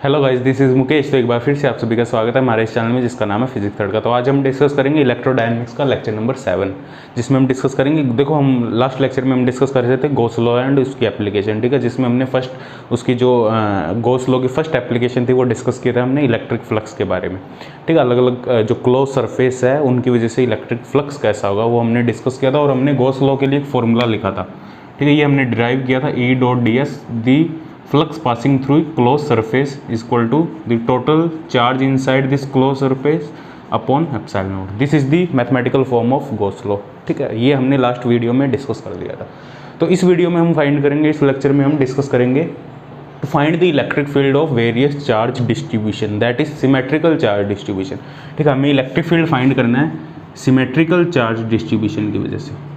Hello guys, this is Mukesh. तो एक बार फिर से आप सभी का स्वागत है हमारे इस चैनल में जिसका नाम है फिजिक्स थर्ड का। तो आज हम डिस्कस करेंगे इलेक्ट्रोडायनेमिक्स का लेक्चर नंबर 7, जिसमें हम डिस्कस करेंगे। देखो, हम लास्ट लेक्चर में हम डिस्कस कर रहे थे गॉस लॉ एंड उसकी एप्लीकेशन, ठीक है, जिसमें हमने फर्स्ट उसकी जो गॉस लॉ की फर्स्ट एप्लीकेशन थी वो डिस्कस किया था हमने इलेक्ट्रिक फ्लक्स के बारे में, ठीक है। अलग अलग जो क्लोज सरफेस है उनकी वजह से इलेक्ट्रिक फ्लक्स कैसा होगा वो हमने डिस्कस किया था, और हमने गॉस लॉ के लिए एक फॉर्मूला लिखा था, ठीक है। ये हमने डिराइव किया था E.ds the flux passing through closed surface is equal to the total charge inside this closed surface upon epsilon naught. This is the mathematical form of Gauss law, ठीक है। ये हमने लास्ट वीडियो में discuss कर दिया था। तो इस वीडियो में हम फाइंड करेंगे, इस लेक्चर में हम डिस्कस करेंगे to find the electric field of various charge distribution, that is symmetrical charge distribution, ठीक है। हमें इलेक्ट्रिक फील्ड फाइंड करना है सिमेट्रिकल चार्ज डिस्ट्रीब्यूशन की वजह से,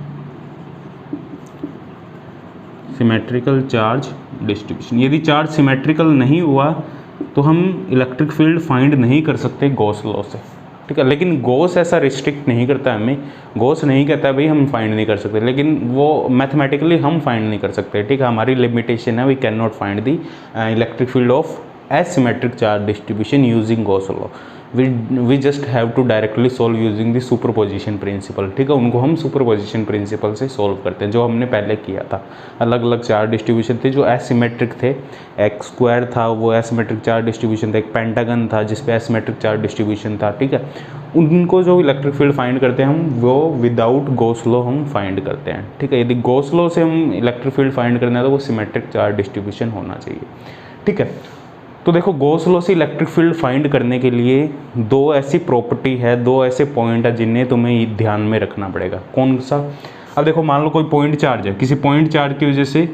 सिमेट्रिकल चार्ज डिस्ट्रीब्यूशन। यदि चार्ज सिमेट्रिकल नहीं हुआ तो हम इलेक्ट्रिक फील्ड फाइंड नहीं कर सकते गॉस लॉ से, ठीक है। लेकिन गॉस ऐसा रिस्ट्रिक्ट नहीं करता है हमें, गॉस नहीं कहता है भाई हम फाइंड नहीं कर सकते, लेकिन वो मैथमेटिकली हम फाइंड नहीं कर सकते, ठीक है। हमारी लिमिटेशन है, we can not find the electric field of asymmetric charge distribution using Gauss law. We just have to directly solve using the superposition principle, ठीक है। उनको हम सुपरपोजिशन प्रिंसिपल से सॉल्व करते हैं, जो हमने पहले किया था। अलग अलग चार्ज डिस्ट्रीब्यूशन थे जो एसिमेट्रिक थे, एक्स स्क्वायर था वो एसिमेट्रिक चार्ज डिस्ट्रीब्यूशन था, एक पेंटागन था जिस पे एसिमेट्रिक चार्ज डिस्ट्रीब्यूशन था, ठीक है। उनको जो इलेक्ट्रिक फील्ड फाइंड करते हैं हम, वो विदाउट गॉस लॉ हम फाइंड करते हैं, ठीक है। यदि गॉस लॉ से हम इलेक्ट्रिक फील्ड फाइंड करना है तो वो सिमेट्रिक चार्ज डिस्ट्रीब्यूशन होना चाहिए, ठीक है। तो देखो, गॉस लॉ से इलेक्ट्रिक फील्ड फाइंड करने के लिए दो ऐसी प्रॉपर्टी है, दो ऐसे पॉइंट है जिन्हें तुम्हें ध्यान में रखना पड़ेगा। कौन सा? अब देखो, मान लो कोई पॉइंट चार्ज है, किसी पॉइंट चार्ज की वजह से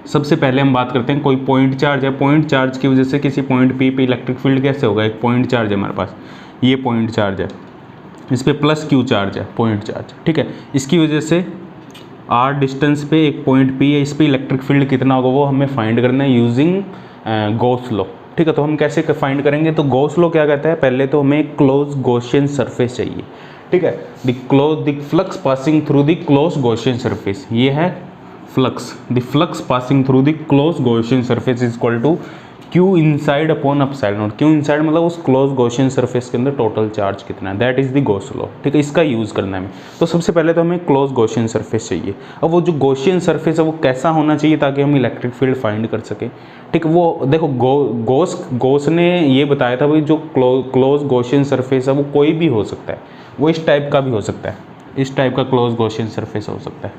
सबसे पहले हम बात करते हैं, कोई पॉइंट चार्ज है, पॉइंट चार्ज की वजह से किसी पॉइंट पी पे इलेक्ट्रिक फील्ड कैसे होगा। एक पॉइंट चार्ज है हमारे पास, ये पॉइंट चार्ज है, इस पर प्लस क्यू चार्ज है, पॉइंट चार्ज, ठीक है। इसकी वजह से r डिस्टेंस पे एक पॉइंट P है, इस पर इलेक्ट्रिक फील्ड कितना होगा वो हमें फाइंड करना है यूजिंग गॉस लॉ, ठीक है। तो हम कैसे फाइंड करेंगे? तो गॉस लॉ क्या कहता है, पहले तो हमें क्लोज गॉसियन सरफेस चाहिए, ठीक है। The flux passing through the close Gaussian surface, ये है flux, the flux passing through the close Gaussian surface is equal to Q inside upon epsilon naught. Q inside मतलब उस क्लोज गॉसियन सरफेस के अंदर total charge कितना है, that is the Gauss law, ठीक है। इसका यूज़ करना है हमें। तो सबसे पहले तो हमें क्लोज गॉसियन सरफेस चाहिए। अब वो जो गॉसियन सरफेस है वो कैसा होना चाहिए ताकि हम इलेक्ट्रिक फील्ड फाइंड कर सकें, ठीक है। वो देखो, गॉस ने ये बताया था भाई जो क्लोज गॉसियन सरफेस है वो कोई भी हो सकता है, वो इस टाइप का भी हो सकता है, इस टाइप का क्लोज गॉसियन सरफेस हो सकता है,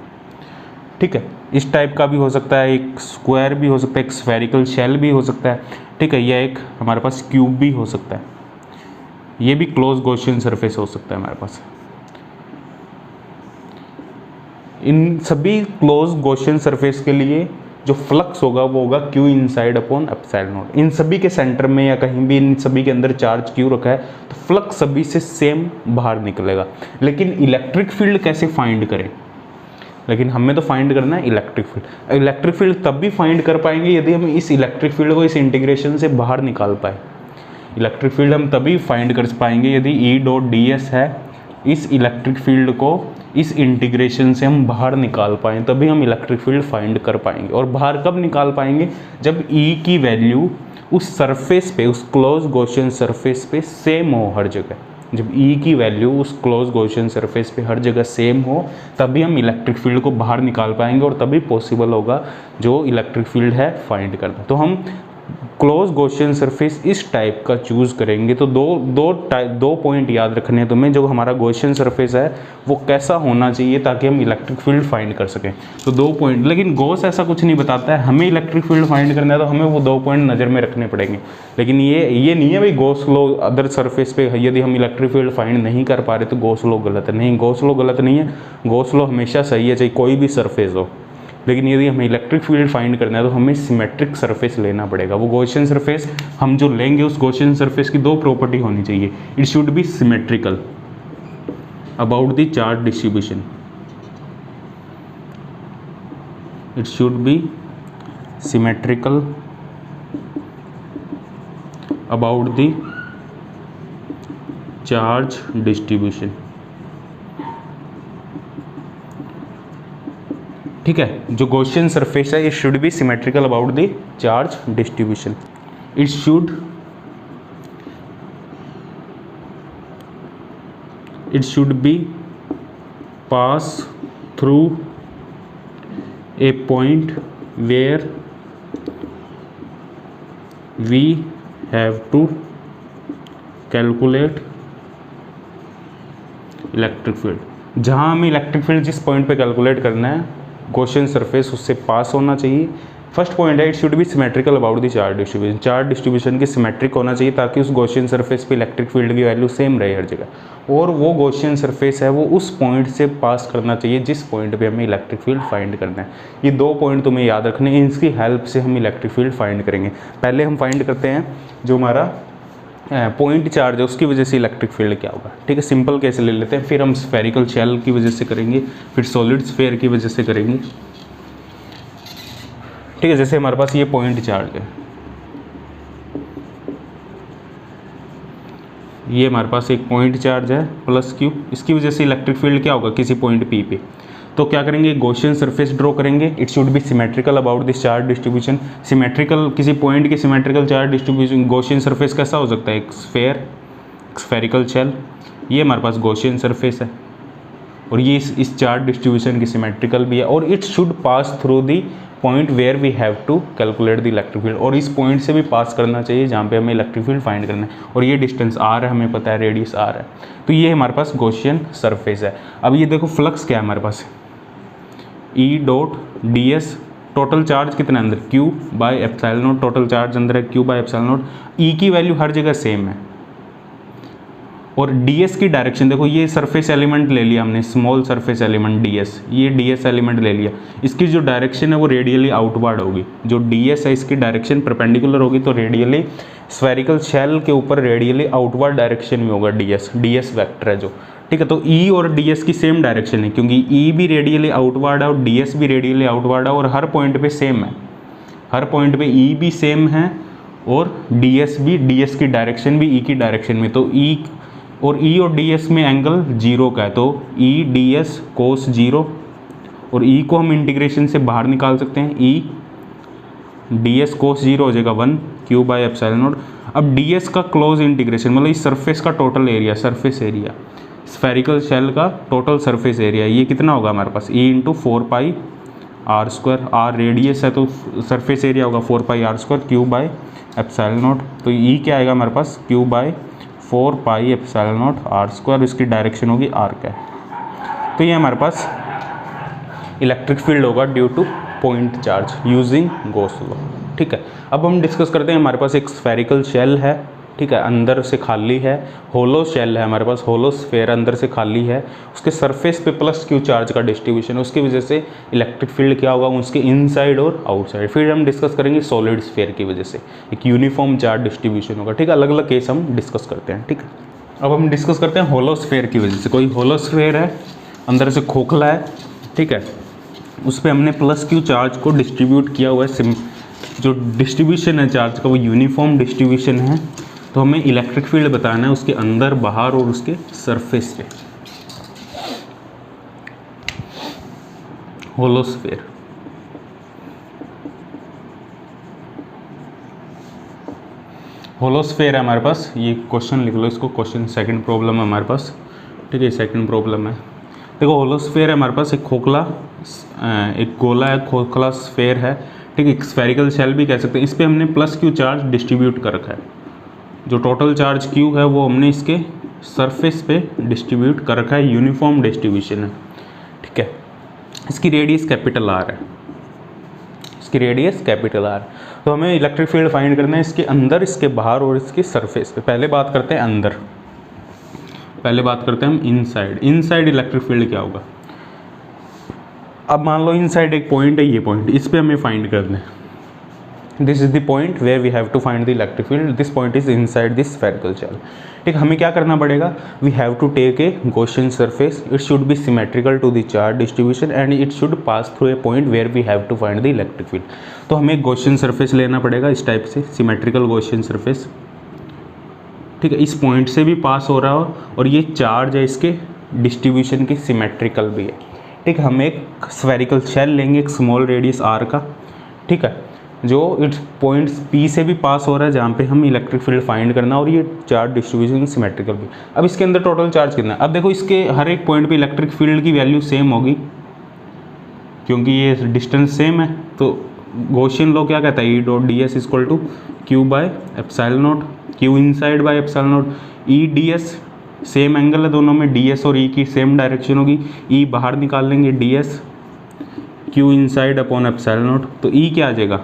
ठीक है। इस टाइप का भी हो सकता है, एक स्क्वायर भी हो सकता है, एक स्फेरिकल शेल भी हो सकता है, ठीक है। यह एक हमारे पास क्यूब भी हो सकता है, ये भी क्लोज गॉसियन सरफेस हो सकता है हमारे पास। इन सभी क्लोज गॉसियन सरफेस के लिए जो फ्लक्स होगा वो होगा Q inside upon epsilon naught. इन सभी के सेंटर में या कहीं भी इन सभी के अंदर चार्ज क्यू रखा है तो फ्लक्स सभी से सेम बाहर निकलेगा। लेकिन इलेक्ट्रिक फील्ड कैसे फाइंड करें? लेकिन हमें तो फाइंड करना है इलेक्ट्रिक फील्ड। इलेक्ट्रिक फील्ड तब भी फाइंड कर पाएंगे यदि हम इस इलेक्ट्रिक फील्ड को इस इंटीग्रेशन से बाहर निकाल पाए। इलेक्ट्रिक फील्ड हम तभी फाइंड कर पाएंगे यदि E.ds है, इस इलेक्ट्रिक फील्ड को इस इंटीग्रेशन से हम बाहर निकाल पाएँ, तभी हम इलेक्ट्रिक फील्ड फाइंड कर पाएंगे। और बाहर कब निकाल पाएंगे? जब E की वैल्यू उस सरफेस पे, उस क्लोज गॉसियन सरफेस पे सेम हो हर जगह। जब E की वैल्यू उस क्लोज गॉसियन सरफेस पे हर जगह सेम हो तभी हम इलेक्ट्रिक फील्ड को बाहर निकाल पाएंगे, और तभी पॉसिबल होगा जो इलेक्ट्रिक फील्ड है फाइंड करना। तो हम क्लोज गॉसियन सरफेस इस टाइप का चूज़ करेंगे। तो दो पॉइंट याद रखने हैं तुम्हें, जो हमारा गॉसियन सरफेस है वो कैसा होना चाहिए ताकि हम इलेक्ट्रिक फील्ड फाइंड कर सकें। तो दो पॉइंट, लेकिन गॉस ऐसा कुछ नहीं बताता है, हमें इलेक्ट्रिक फील्ड फाइंड करना है तो हमें वो दो पॉइंट नज़र में रखने पड़ेंगे। लेकिन ये नहीं है भाई गॉस लॉ अदर सरफेस पे यदि हम इलेक्ट्रिक फील्ड फाइंड नहीं कर पा रहे तो गॉस लॉ गलत है। नहीं, गॉस लॉ गलत नहीं है, गॉस लॉ हमेशा सही है, चाहे कोई भी सरफेस हो। लेकिन यदि हमें इलेक्ट्रिक फील्ड फाइंड करना है तो हमें सिमेट्रिक सरफेस लेना पड़ेगा। वो गॉसियन सरफेस हम जो लेंगे उस गॉसियन सरफेस की दो प्रॉपर्टी होनी चाहिए। It should be symmetrical about the charge distribution, it should be symmetrical about the charge distribution, ठीक है। जो गॉसियन सरफेस है ये should be symmetrical about the charge distribution. it should be pass through a point where we have to calculate electric field. जहाँ हमें electric field जिस point पे calculate करना है, गॉसियन सरफेस उससे पास होना चाहिए। फर्स्ट पॉइंट है, it should be symmetrical about the charge distribution. Charge distribution की सिमेट्रिक होना चाहिए ताकि उस गॉसियन सरफेस पे इलेक्ट्रिक फील्ड की वैल्यू सेम रहे हर जगह, और वो गॉसियन सरफेस है वो उस पॉइंट से पास करना चाहिए जिस पॉइंट पे हमें इलेक्ट्रिक फील्ड फाइंड करना है। ये 2 पॉइंट तुम्हें याद रखने हैं, इनकी हेल्प से हम इलेक्ट्रिक फील्ड फाइंड करेंगे। पहले हम फाइंड करते हैं जो हमारा पॉइंट चार्ज है उसकी वजह से इलेक्ट्रिक फील्ड क्या होगा। ठीक है, सिंपल केस ले लेते हैं, फिर हम स्फेरिकल शेल की वजह से करेंगे, फिर सॉलिड स्फीयर की वजह से करेंगे। ठीक है, जैसे हमारे पास ये पॉइंट चार्ज है, ये हमारे पास एक पॉइंट चार्ज है प्लस क्यू, इसकी वजह से इलेक्ट्रिक फील्ड क्या होगा किसी पॉइंट पी पे। तो क्या करेंगे, गॉसियन सरफेस ड्रॉ करेंगे। It should be symmetrical about this charge distribution. Symmetrical, किसी पॉइंट की symmetrical charge distribution, Gaussian surface कैसा हो सकता है, एक स्फेरिकल शेल। ये हमारे पास गॉसियन सरफेस है और ये इस चार्ज डिस्ट्रीब्यूशन की सिमेट्रिकल भी है, और it should pass through the point where we have to calculate the electric field. और इस पॉइंट से भी पास करना चाहिए जहाँ पे हमें इलेक्ट्रिक फील्ड फाइंड करना है, और ये डिस्टेंस आर है, हमें पता है रेडियस आर है। तो ये हमारे पास गॉसियन सरफेस है। अब ये देखो फ्लक्स क्या है हमारे पास, E dot D S, total charge कितना अंदर, Q by epsilon naught, total charge अंदर है Q by epsilon naught. E की वैल्यू हर जगह सेम है, और ds की डायरेक्शन देखो, ये सरफेस एलिमेंट ले लिया हमने, स्मॉल सरफेस एलिमेंट ds, ये ds एलिमेंट ले लिया, इसकी जो डायरेक्शन है वो रेडियली आउटवर्ड होगी। जो ds है इसकी डायरेक्शन परपेंडिकुलर होगी, तो रेडियली स्फेरिकल शेल के ऊपर रेडियली आउटवर्ड डायरेक्शन में होगा ds वेक्टर है जो। ठीक है, तो e और ds की सेम डायरेक्शन है, क्योंकि e भी रेडियली आउटवर्ड है और ds भी रेडियली आउटवर्ड है, और हर पॉइंट पे सेम है, हर पॉइंट पे e भी सेम है और ds भी, ds की डायरेक्शन भी e की डायरेक्शन में। तो e और e और ds में एंगल 0 का है, तो e ds cos 0, और e को हम इंटीग्रेशन से बाहर निकाल सकते हैं, e ds cos 0 हो जाएगा 1 क्यू बाय एप्सिलॉन नॉट। अब ds का क्लोज इंटीग्रेशन मतलब इस सरफेस का total area, surface area spherical shell का टोटल सरफेस एरिया, ये कितना होगा हमारे पास, e into 4 r square, r radius है तो सरफेस एरिया होगा 4 r square Q by epsilon naught. तो e क्या आएगा हमारे पास, Q by 4 epsilon naught r square, इसकी डायरेक्शन होगी r का। तो ये हमारे पास इलेक्ट्रिक फील्ड होगा due two point charge using Gauss law. ठीक है, अब हम डिस्कस करते हैं, हमारे पास एक स्फेरिकल शेल है, ठीक है, अंदर से खाली है, होलो शेल है हमारे पास, होलो स्फेयर अंदर से खाली है, उसके सरफेस पे प्लस क्यू चार्ज का डिस्ट्रीब्यूशन है, उसकी वजह से इलेक्ट्रिक फील्ड क्या होगा, उसके इनसाइड और आउटसाइड। फिर हम डिस्कस करेंगे सॉलिड स्फेयर की वजह से एक यूनिफॉर्म चार्ज डिस्ट्रीब्यूशन होगा। ठीक है, अलग अलग केस हम डिस्कस करते हैं। ठीक है, अब हम डिस्कस करते हैं होलो स्फेयर की वजह से। कोई होलो स्फेयर है, अंदर से खोखला है, ठीक है, उस पर हमने प्लस क्यू चार्ज को डिस्ट्रीब्यूट किया हुआ है, जो डिस्ट्रीब्यूशन है चार्ज का वो यूनिफॉर्म डिस्ट्रीब्यूशन है। तो हमें इलेक्ट्रिक फील्ड बताना है उसके अंदर, बाहर और उसके सरफेस पे। होलो स्फेयर, होलो स्फेयर है हमारे पास, ये क्वेश्चन लिख लो इसको, क्वेश्चन सेकंड प्रॉब्लम है हमारे पास। ठीक है, सेकंड प्रॉब्लम है, देखो होलो स्फेयर है हमारे पास, एक खोखला, एक गोला है, खोखला स्फेयर है, ठीक है, एक स्फेरिकल शेल भी कह सकते हैं। इस पर हमने प्लस क्यू चार्ज डिस्ट्रीब्यूट कर रखा है, जो टोटल चार्ज क्यू है वो हमने इसके सरफेस पे डिस्ट्रीब्यूट कर रखा है, यूनिफॉर्म डिस्ट्रीब्यूशन है। ठीक है, इसकी रेडियस कैपिटल आर है, इसकी रेडियस कैपिटल आर। तो हमें इलेक्ट्रिक फील्ड फाइंड करना है इसके अंदर, इसके बाहर और इसके सरफेस पे। पहले बात करते हैं अंदर, पहले बात करते हैं हम इनसाइड। इनसाइड इलेक्ट्रिक फील्ड क्या होगा, अब मान लो इनसाइड एक पॉइंट है, ये पॉइंट, इस पे हमें फाइंड करना है। This is the point where we have to find the electric field, this point is inside this spherical shell. ठीक, हमें क्या करना पड़ेगा, we have to take a Gaussian surface, it should be symmetrical to the charge distribution and it should pass through a point where we have to find the electric field. तो हमें एक Gaussian surface लेना पड़ेगा इस type से, symmetrical Gaussian surface. ठीक है, इस पॉइंट से भी पास हो रहा हो और ये चार्ज है इसके डिस्ट्रीब्यूशन की सिमेट्रिकल भी है। ठीक है, हम एक स्फेरिकल शेल लेंगे, एक स्मॉल रेडियस आर का। ठीक है, जो इट्स पॉइंट्स पी से भी पास हो रहा है जहाँ पे हम इलेक्ट्रिक फील्ड फाइंड करना, और ये चार्ज डिस्ट्रीब्यूशन सिमेट्रिकल भी। अब इसके अंदर टोटल चार्ज कितना है, अब देखो इसके हर एक पॉइंट पे इलेक्ट्रिक फील्ड की वैल्यू सेम होगी क्योंकि ये डिस्टेंस सेम है। तो गॉसियन लॉ क्या कहता है, E dot D S equal to Q by epsilon naught, Q inside by epsilon naught, E D S same angle है दोनों में, डी एस और ई की सेम डायरेक्शन होगी, ई बाहर निकाल लेंगे D S, Q inside upon epsilon naught, तो ई क्या आ जाएगा,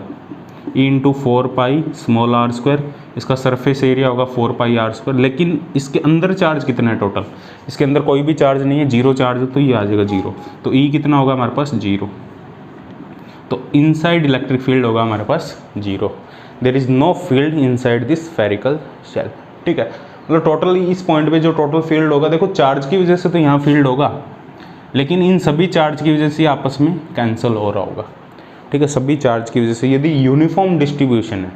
E into 4 pi small r square, इसका सरफेस एरिया होगा 4 पाई आर स्क्वायर। लेकिन इसके अंदर चार्ज कितना है टोटल, इसके अंदर कोई भी चार्ज नहीं है, जीरो चार्ज है, तो ये आ जाएगा जीरो, तो ई कितना होगा हमारे पास जीरो, तो इनसाइड इलेक्ट्रिक फील्ड होगा हमारे पास zero, there is no field inside this spherical shell. ठीक है, मतलब टोटल इस पॉइंट पे जो टोटल फील्ड होगा, देखो चार्ज की वजह से तो यहाँ फील्ड होगा, लेकिन इन सभी चार्ज की वजह से आपस में कैंसिल हो रहा होगा। ठीक है, सभी चार्ज की वजह से, यदि यूनिफॉर्म डिस्ट्रीब्यूशन है,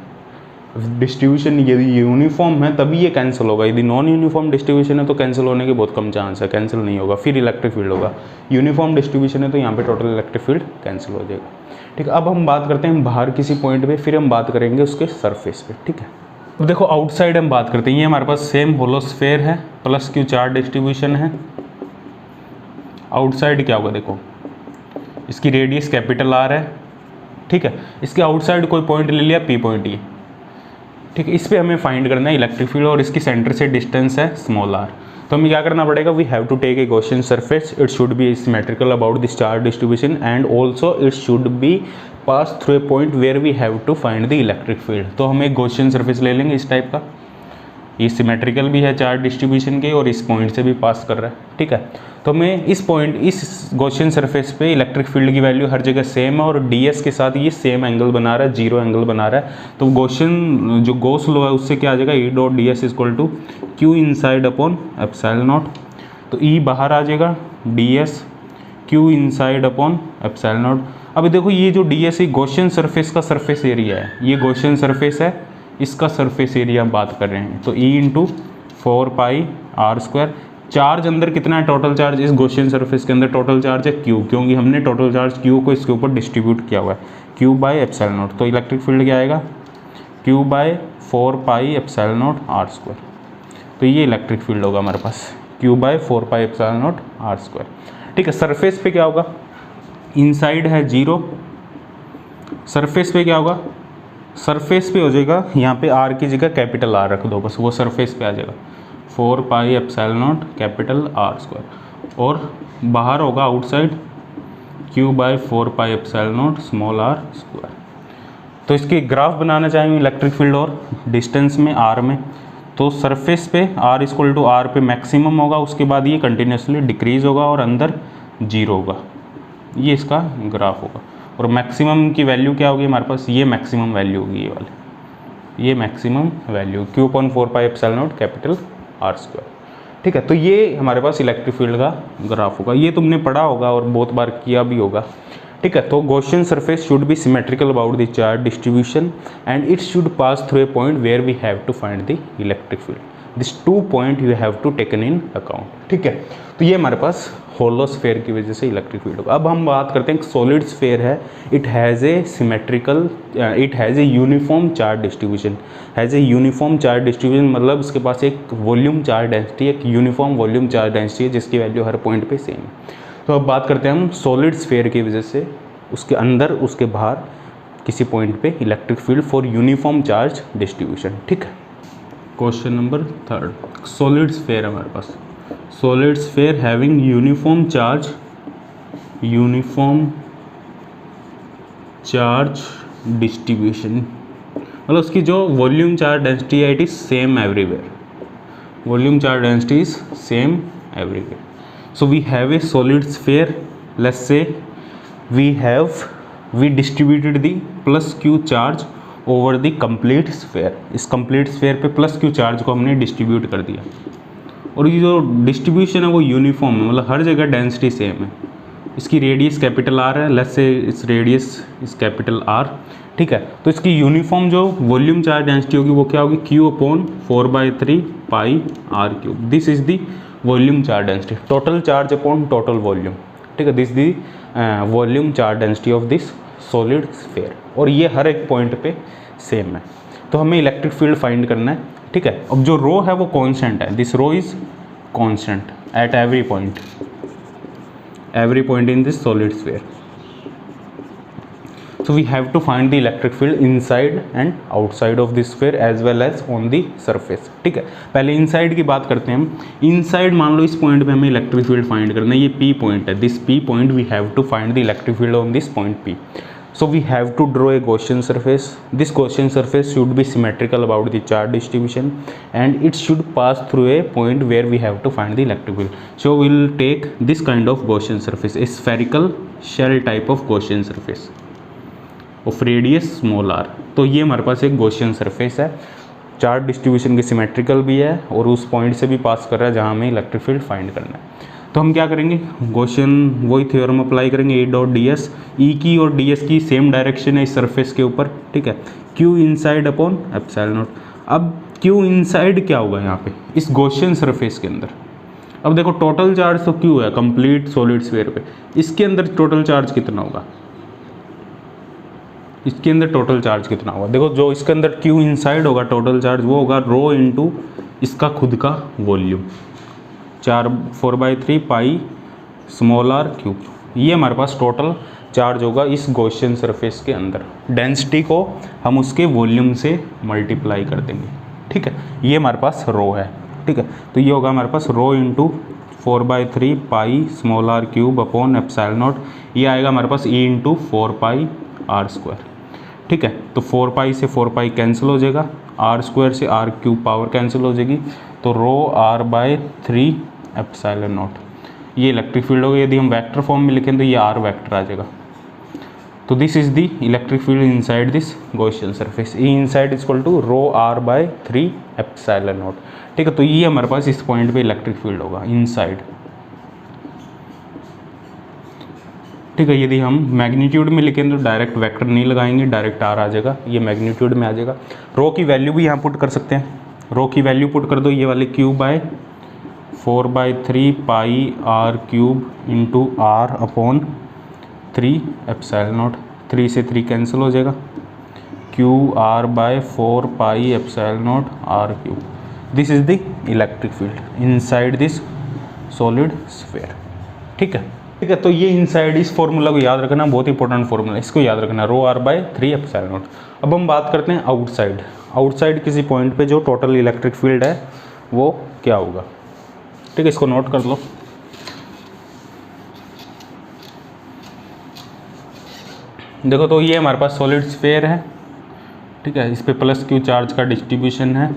डिस्ट्रीब्यूशन यदि यूनिफॉर्म है तभी ये कैंसिल होगा, यदि नॉन यूनिफॉर्म डिस्ट्रीब्यूशन है तो कैंसिल होने के बहुत कम चांस है, कैंसिल नहीं होगा, फिर इलेक्ट्रिक फील्ड होगा। यूनिफॉर्म डिस्ट्रीब्यूशन है तो यहाँ पे टोटल इलेक्ट्रिक फील्ड कैंसिल हो जाएगा। ठीक है, अब हम बात करते हैं बाहर किसी पॉइंट पे, फिर हम बात करेंगे उसके सरफेस पे। ठीक है, अब देखो आउटसाइड हम बात करते हैं, ये हमारे पास सेम होलो स्फेयर है, प्लस क्यू चार्ज डिस्ट्रीब्यूशन है। आउटसाइड क्या होगा, देखो इसकी रेडियस कैपिटल आर है। ठीक है, इसके आउटसाइड कोई पॉइंट ले लिया, पी पॉइंट ये। ठीक है, इस पे हमें फाइंड करना है इलेक्ट्रिक फील्ड, और इसकी सेंटर से डिस्टेंस है स्मॉल आर। तो हमें क्या करना पड़ेगा, we have to take a Gaussian surface, it should be symmetrical about this charge distribution and also it should be pass through a point where we have to find the electric field. तो हम एक Gaussian surface ले लेंगे इस type का, ये symmetrical भी है चार्ज डिस्ट्रीब्यूशन के और इस पॉइंट से भी पास कर रहा है। ठीक है, तो मैं इस पॉइंट, इस गॉसियन सरफेस पे इलेक्ट्रिक फील्ड की वैल्यू हर जगह सेम है, और ds के साथ ये सेम एंगल बना रहा है, जीरो एंगल बना रहा है। तो गॉसियन जो गॉस लॉ है उससे क्या आ जाएगा, E dot ds equal to Q inside upon epsilon naught, तो ई बाहर आ जाएगा, ds Q inside upon epsilon naught. अब देखो ये जो ds है गॉसियन सरफेस का सरफेस एरिया है, ये गॉसियन सरफेस है, इसका सरफेस एरिया हम बात कर रहे हैं, तो E into 4 pi are square. Charge अंदर कितना है, टोटल चार्ज इस गॉसियन सरफेस के अंदर टोटल चार्ज है क्यू, क्योंकि हमने टोटल चार्ज क्यू को इसके ऊपर डिस्ट्रीब्यूट किया हुआ है, क्यू बाय एप्सिलॉन नॉट। तो इलेक्ट्रिक फील्ड क्या आएगा, Q by 4 pi epsilon not are square. तो ये इलेक्ट्रिक फील्ड होगा हमारे पास, Q by 4 pi epsilon not are square. ठीक है, सरफेस पे क्या होगा, इनसाइड है जीरो, सरफेस पे क्या होगा, सरफेस पे हो जाएगा, यहाँ पे आर की जगह कैपिटल आर रख दो बस, वो सरफेस पे आ जाएगा 4 pi epsilon naught capital R square, और बाहर होगा outside Q by 4 pi epsilon naught small r square. तो इसकी ग्राफ बनाना चाहेंगे इलेक्ट्रिक फील्ड और डिस्टेंस में आर में, तो सरफेस पे आर इक्वल टू आर पे मैक्सिमम होगा, उसके बाद ये कंटिन्यूसली डिक्रीज होगा और अंदर जीरो होगा, ये इसका ग्राफ होगा। और मैक्सिमम की वैल्यू क्या होगी हमारे पास, ये मैक्सिमम वैल्यू होगी, ये वाली, ये maximum value Q upon 4 pi epsilon naught capital R square. ठीक है, तो ये हमारे पास इलेक्ट्रिक फील्ड का ग्राफ होगा, ये तुमने पढ़ा होगा और बहुत बार किया भी होगा। ठीक है, तो Gaussian surface should be symmetrical about the charge distribution and it should pass through a point where we have to find the electric field. This 2 point you have to taken in account. ठीक है, तो ये हमारे पास होलो sphere की वजह से electric field होगा। अब हम बात करते हैं, सॉलिड स्फेयर है, it has a symmetrical, it has a uniform charge distribution, has a uniform charge distribution, मतलब उसके पास एक वॉल्यूम चार्ज डेंसिटी, एक यूनिफॉर्म वॉल्यूम चार्ज डेंसिटी है जिसकी वैल्यू हर पॉइंट पे सेम है। तो अब बात करते हैं हम सॉलिड स्फेयर की वजह से उसके अंदर उसके बाहर किसी पॉइंट पे electric field for uniform charge distribution. ठीक है, क्वेश्चन नंबर 3, सॉलिड स्फेयर है हमारे पास, solid sphere having uniform charge distribution, मतलब उसकी जो वॉल्यूम चार्ज डेंसिटी है it is same everywhere, volume charge density is same everywhere. So we have a solid sphere, let's say we distributed the plus q charge over the complete sphere, इस complete sphere पे plus q charge को हमने distribute कर दिया, और ये जो distribution है वो यूनिफॉर्म है, मतलब हर जगह डेंसिटी सेम है। इसकी रेडियस कैपिटल आर है, लेट्स से इस रेडियस इस कैपिटल आर। ठीक है, तो इसकी यूनिफॉर्म जो वॉल्यूम चार्ज डेंसिटी होगी वो क्या होगी, Q upon 4/3 pi R cube, this is the volume charge density, total charge upon total volume. ठीक है, this the volume charge density of this solid sphere, और ये हर एक पॉइंट पे सेम है। तो हमें इलेक्ट्रिक फील्ड फाइंड करना है, ठीक है। अब जो रो है वो कांस्टेंट है, this rho is constant at every point in this solid sphere. So we have to find the electric field inside and outside of the sphere as well as on the surface, ठीक है। पहले inside की बात करते हैं हम। Inside मान लो इस पॉइंट पे हमें इलेक्ट्रिक फील्ड फाइंड करना है, ये P पॉइंट है, this P point we have to find the electric field on this point P। So we have to draw a Gaussian surface. This Gaussian surface should be symmetrical about the charge distribution and it should pass through a point where we have to find the electric field. So we will take this kind of Gaussian surface, a spherical shell type of Gaussian surface of radius small r। तो ये हमारे पास एक Gaussian surface है, charge distribution के symmetrical भी है और उस पॉइंट से भी पास कर रहा है जहाँ हमें इलेक्ट्रिक फील्ड फाइंड करना है। तो हम क्या करेंगे, गॉसियन वही थ्योरम अप्लाई करेंगे, A डॉट ds, E की और ds की सेम डायरेक्शन है इस सरफेस के ऊपर, ठीक है। Q inside upon epsilon naught. अब Q इनसाइड क्या होगा यहाँ पे इस गॉसियन सरफेस के अंदर। अब देखो टोटल चार्ज तो Q है कंप्लीट सॉलिड स्फीयर पे, इसके अंदर टोटल चार्ज कितना होगा, इसके अंदर टोटल चार्ज कितना होगा। देखो जो इसके अंदर Q इनसाइड होगा टोटल चार्ज वो होगा रो इंटू इसका खुद का volume 4/3 pi small r cube. ये हमारे पास टोटल चार्ज होगा इस गॉसियन सरफेस के अंदर। डेंसिटी को हम उसके वॉल्यूम से मल्टीप्लाई कर देंगे, ठीक है। ये हमारे पास रो है, ठीक है। तो ये होगा हमारे पास rho into 4/3 pi small r cube upon epsilon nought. ये आएगा हमारे पास E into 4 pi r square, ठीक है। तो 4 पाई से 4 पाई कैंसिल हो जाएगा, r स्क्वायर से r क्यूब पावर कैंसिल हो जाएगी, तो रो r/3 एप्सिलॉन नॉट। ये इलेक्ट्रिक फील्ड होगा। यदि हम वेक्टर फॉर्म में लिखें तो ये r वेक्टर आ जाएगा। तो this is the electric field inside this Gaussian surface. E inside is equal to rho r/3 epsilon naught, ठीक है। तो ये हमारे पास इस पॉइंट पे इलेक्ट्रिक फील्ड होगा इनसाइड, ठीक है। यदि हम मैग्नीट्यूड में लिखें तो डायरेक्ट वेक्टर नहीं लगाएंगे, डायरेक्ट r आ जाएगा, ये मैग्नीट्यूड में आ जाएगा। रो की वैल्यू भी यहाँ पुट कर सकते हैं, रो की वैल्यू पुट कर दो, ये वाले Q/4/3 pi r cube into r upon 3 epsilon not. 3 से 3 कैंसिल हो जाएगा, QR/4 pi epsilon naught r cube. This is the electric field inside this solid sphere, ठीक है, ठीक है। तो ये इनसाइड इस फॉर्मूला को याद रखना, बहुत इंपॉर्टेंट फॉर्मूला है, इसको याद रखना, रो r/3 एप्सिलॉन नॉट। अब हम बात करते हैं आउटसाइड। आउटसाइड किसी पॉइंट पे जो टोटल इलेक्ट्रिक फील्ड है वो क्या होगा, ठीक है। इसको नोट कर लो। देखो तो ये हमारे पास सॉलिड स्फीयर है, ठीक है। इस पे +Q चार्ज का डिस्ट्रीब्यूशन है,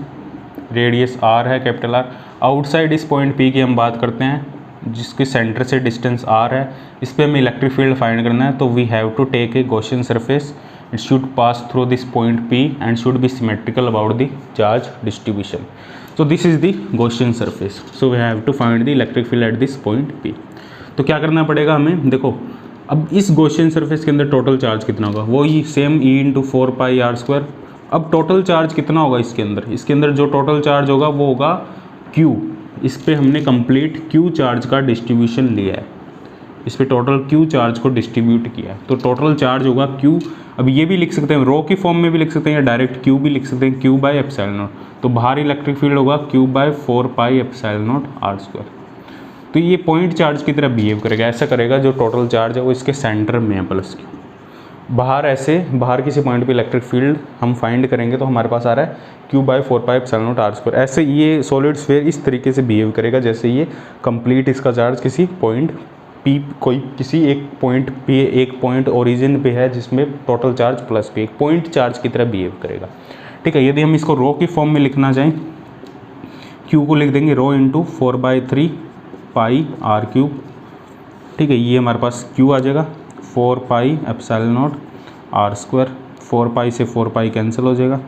रेडियस r है कैपिटल R। आउटसाइड इस पॉइंट P की हम बात करते हैं जिसके सेंटर से डिस्टेंस r है, इस पे हमें इलेक्ट्रिक फील्ड फाइंड करना है। तो we have to take a Gaussian surface, it should pass through this point P and should be symmetrical about the charge distribution. So this is the Gaussian surface, so we have to find the electric field at this point P। तो क्या करना पड़ेगा हमें, देखो अब इस Gaussian surface के अंदर टोटल चार्ज कितना होगा, वो ही same E into 4 pi r square. अब टोटल चार्ज कितना होगा इसके अंदर जो टोटल चार्ज होगा वो होगा Q। इस पे हमने कंप्लीट Q चार्ज का डिस्ट्रीब्यूशन लिया है, इस पे टोटल Q चार्ज को डिस्ट्रीब्यूट किया है, तो टोटल चार्ज होगा Q। अब ये भी लिख सकते हैं, रो की फॉर्म में भी लिख सकते हैं या डायरेक्ट Q भी लिख सकते हैं, Q/एप्सिलॉन नॉट। तो बाहर इलेक्ट्रिक फील्ड होगा Q/4 पाई एप्सिलॉन नॉट r स्क्वायर। तो ये पॉइंट चार्ज की तरह बिहेव करेगा, ऐसा करेगा जो टोटल चार्ज है वो इसके सेंटर में है +Q। बाहर किसी पॉइंट पे इलेक्ट्रिक फील्ड हम फाइंड करेंगे तो हमारे पास आ रहा है Q/4 पाई एप्सिलॉन नॉट r स्क्वायर। ऐसे ये सॉलिड स्फीयर इस तरीके से बिहेव करेगा जैसे ये कंप्लीट इसका चार्ज किसी पॉइंट P, किसी एक पॉइंट पे, एक पॉइंट ओरिजिन पे है जिसमें टोटल चार्ज +P, एक पॉइंट चार्ज की तरह बिहेव करेगा, ठीक है। यदि हम इसको रो की फॉर्म में लिखना चाहें, Q को लिख देंगे रो इंटू 4/3 पाई r क्यूब, ठीक है। ये हमारे पास Q आ जाएगा 4 pi epsilon naught r square. 4 pi से 4 पाई कैंसिल हो जाएगा,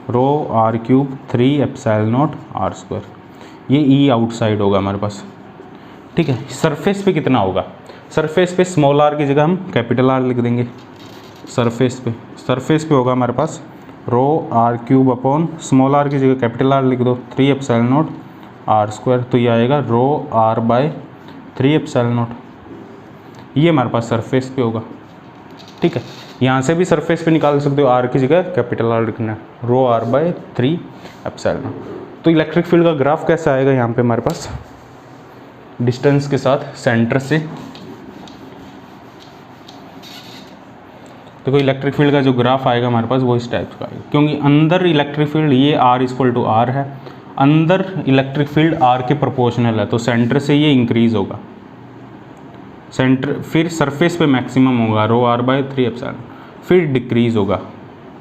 रो r cube 3 epsilon naught r square. ये E आउटसाइड होगा हमारे पास, ठीक है। सरफेस पे कितना होगा, सरफेस पे स्मॉल r की जगह हम कैपिटल R लिख देंगे। सरफेस पे होगा हमारे पास रो r cube upon small r की जगह कैपिटल R लिख दो 3 एप्सिलॉन नॉट r स्क्वायर। तो ये आएगा रो r/3 एप्सिलॉन नॉट। ये हमारे पास सरफेस पे होगा, ठीक है। यहाँ से भी सरफेस पे निकाल सकते हो, आर की जगह कैपिटल आर लिखना है, रो आर बाय 3 एप्सिलॉन। तो इलेक्ट्रिक फील्ड का ग्राफ कैसा आएगा यहाँ पे हमारे पास, डिस्टेंस के साथ सेंटर से। देखो इलेक्ट्रिक फील्ड का जो ग्राफ आएगा हमारे पास वो इस टाइप का आएगा, क्योंकि अंदर इलेक्ट्रिक फील्ड ये आर इक्वल टू आर है, अंदर इलेक्ट्रिक फील्ड आर के प्रोपोर्शनल है, तो सेंटर से ये इंक्रीज होगा, सेंटर फिर सरफेस पे मैक्सिमम होगा रो आर बाय 3 एप्सिलॉन, फिर डिक्रीज होगा,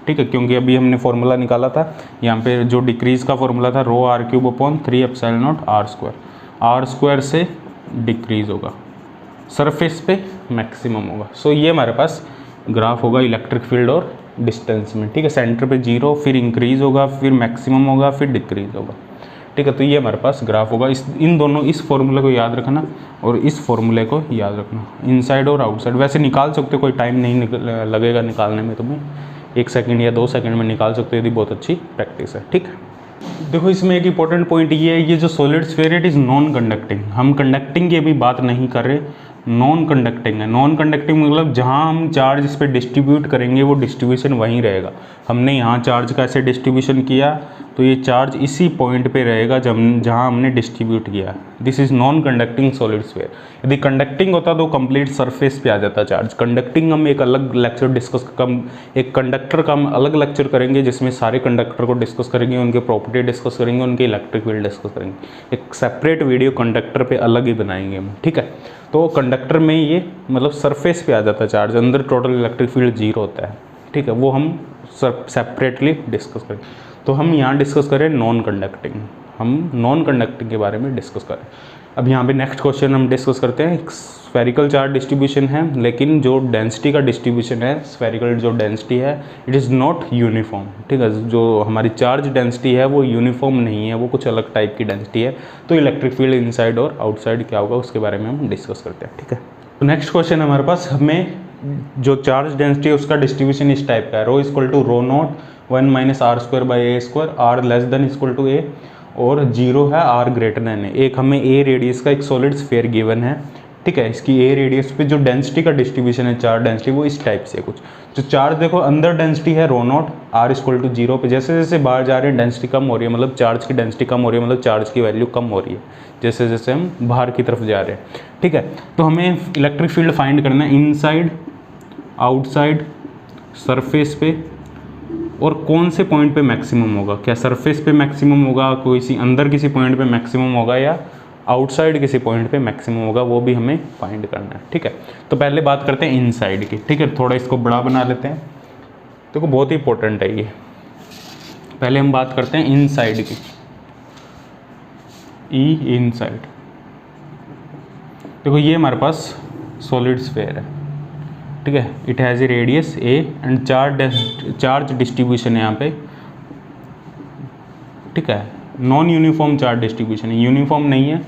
ठीक है, क्योंकि अभी हमने फॉर्मूला निकाला था यहाँ पे जो डिक्रीज का फॉर्मूला था rho r cube upon 3 epsilon not are square से डिक्रीज होगा, सरफेस पे मैक्सिमम होगा। सो ये हमारे पास ग्राफ होगा इलेक्ट्रिक फील्ड और डिस्टेंस में, ठीक है, सेंटर पे 0, फिर इंक्रीज होगा, फिर मैक्सिमम होगा, फिर डिक्रीज होगा, ठीक है। तो ये हमारे पास ग्राफ होगा। इस फॉर्मूले को याद रखना और इस फॉर्मूले को याद रखना, इनसाइड और आउटसाइड। वैसे निकाल सकते हो, कोई टाइम नहीं लगेगा निकालने में, तुम्हें 1 सेकंड या 2 सेकंड में निकाल सकते हो यदि बहुत अच्छी प्रैक्टिस है, ठीक है। देखो इसमें एक इंपॉर्टेंट पॉइंट ये है, ये जो solid sphere it is non conducting. हम कंडक्टिंग की अभी बात नहीं कर रहे, नॉन कंडक्टिंग है। नॉन कंडक्टिंग मतलब जहाँ हम चार्ज इस पर डिस्ट्रीब्यूट करेंगे वो डिस्ट्रीब्यूशन वहीं रहेगा। हमने यहाँ चार्ज का ऐसे डिस्ट्रीब्यूशन किया तो ये चार्ज इसी पॉइंट पे रहेगा जहाँ हमने डिस्ट्रीब्यूट किया। This is non conducting solid sphere. यदि कंडक्टिंग होता तो कंप्लीट सरफेस पे आ जाता चार्ज। कंडक्टिंग हम एक अलग लेक्चर एक कंडक्टर का हम अलग लेक्चर करेंगे जिसमें सारे कंडक्टर को डिस्कस करेंगे, उनके प्रॉपर्टी डिस्कस करेंगे, उनके इलेक्ट्रिक फील्ड डिस्कस करेंगे। एक सेपरेट वीडियो कंडक्टर पे अलग ही बनाएंगे हम, ठीक है। तो कंडक्टर में ये मतलब सरफेस पे आ जाता है चार्ज, अंदर टोटल इलेक्ट्रिक फील्ड 0 होता है, ठीक है। वो हम सेपरेटली डिस्कस करें। तो हम यहाँ डिस्कस करें नॉन कंडक्टिंग, हम नॉन कंडक्टिंग के बारे में डिस्कस करें। अब यहाँ पे नेक्स्ट क्वेश्चन हम डिस्कस करते हैं। एक स्फेरिकल चार्ज डिस्ट्रीब्यूशन है, लेकिन जो डेंसिटी का डिस्ट्रीब्यूशन है, स्फेरिकल जो डेंसिटी है इट इज़ नॉट यूनिफॉर्म, ठीक है। जो हमारी चार्ज डेंसिटी है वो यूनिफॉर्म नहीं है, वो कुछ अलग टाइप की डेंसिटी है। तो इलेक्ट्रिक फील्ड इनसाइड और आउटसाइड क्या होगा उसके बारे में हम डिस्कस करते हैं, ठीक है। तो नेक्स्ट क्वेश्चन हमारे पास, हमें जो चार्ज डेंसिटी है उसका डिस्ट्रीब्यूशन इस टाइप का है, rho equal to rho nought 1 minus r square by a square, r less than equal to a और 0 है आर ग्रेटर देन ए। एक हमें ए रेडियस का एक सॉलिड स्फीयर गिवन है, ठीक है। इसकी ए रेडियस पे जो डेंसिटी का डिस्ट्रीब्यूशन है, चार्ज डेंसिटी, वो इस टाइप से कुछ। जो चार्ज देखो अंदर डेंसिटी है रो नॉट आर इक्वल टू 0 पे, जैसे जैसे बाहर जा रहे हैं डेंसिटी कम हो रही है, मतलब चार्ज की डेंसिटी कम हो रही है, मतलब चार्ज की वैल्यू कम हो रही है जैसे जैसे हम बाहर की तरफ जा रहे हैं, ठीक है। तो हमें इलेक्ट्रिक फील्ड फाइंड करना है इनसाइड, आउटसाइड, सरफेस पे, और कौन से पॉइंट पे मैक्सिमम होगा। क्या सरफेस पे मैक्सिमम होगा, कोई अंदर किसी पॉइंट पे मैक्सिमम होगा, या आउटसाइड किसी पॉइंट पे मैक्सिमम होगा, वो भी हमें फाइंड करना है, ठीक है। तो पहले बात करते हैं इनसाइड की, ठीक है। थोड़ा इसको बड़ा बना लेते हैं, देखो बहुत ही इंपॉर्टेंट है ये। पहले हम बात करते हैं इनसाइड की, ई इनसाइड। देखो ये हमारे पास सॉलिड स्फीयर है, ठीक है। It has a radius A and charge distribution है यहाँ पे, ठीक है। नॉन यूनिफॉर्म चार्ज डिस्ट्रीब्यूशन है, यूनिफॉर्म नहीं है,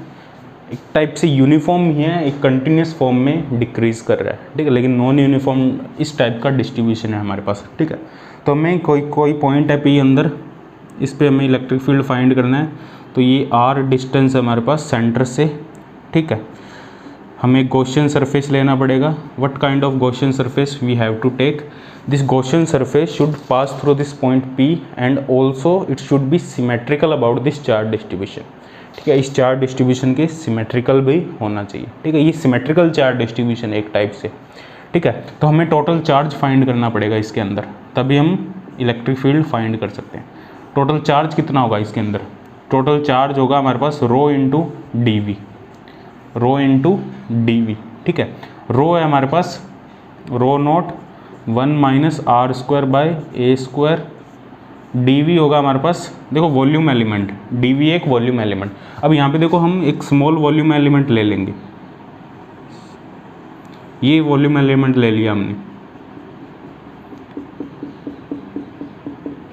एक टाइप से यूनिफॉर्म ही है, एक कंटिन्यूस फॉर्म में डिक्रीज कर रहा है, ठीक है, लेकिन नॉन यूनिफॉर्म इस टाइप का डिस्ट्रीब्यूशन है हमारे पास, ठीक है। तो हमें कोई पॉइंट है पी अंदर, इस पर हमें इलेक्ट्रिक फील्ड फाइंड करना है। तो ये आर डिस्टेंस है हमारे पास सेंटर से, ठीक है। हमें गॉसियन सरफेस लेना पड़ेगा। What kind of Gaussian surface we have to take, this Gaussian surface should pass through this point P and also it should be symmetrical about this charge distribution, ठीक है। इस charge distribution के symmetrical भी होना चाहिए, ठीक है। ये सिमेट्रिकल चार्ज डिस्ट्रीब्यूशन एक टाइप से, ठीक है। तो हमें टोटल चार्ज फाइंड करना पड़ेगा इसके अंदर, तभी हम इलेक्ट्रिक फील्ड फाइंड कर सकते हैं। टोटल चार्ज कितना होगा इसके अंदर, टोटल चार्ज होगा हमारे पास rho into d v, rho into d v, ठीक है। रो है हमारे पास rho nought 1 minus r square by a square, d v होगा हमारे पास, देखो वॉल्यूम एलिमेंट, डी वी एक वॉल्यूम एलिमेंट। अब यहाँ पे देखो हम एक स्मॉल वॉल्यूम एलिमेंट ले लेंगे, ये वॉल्यूम एलिमेंट ले लिया हमने,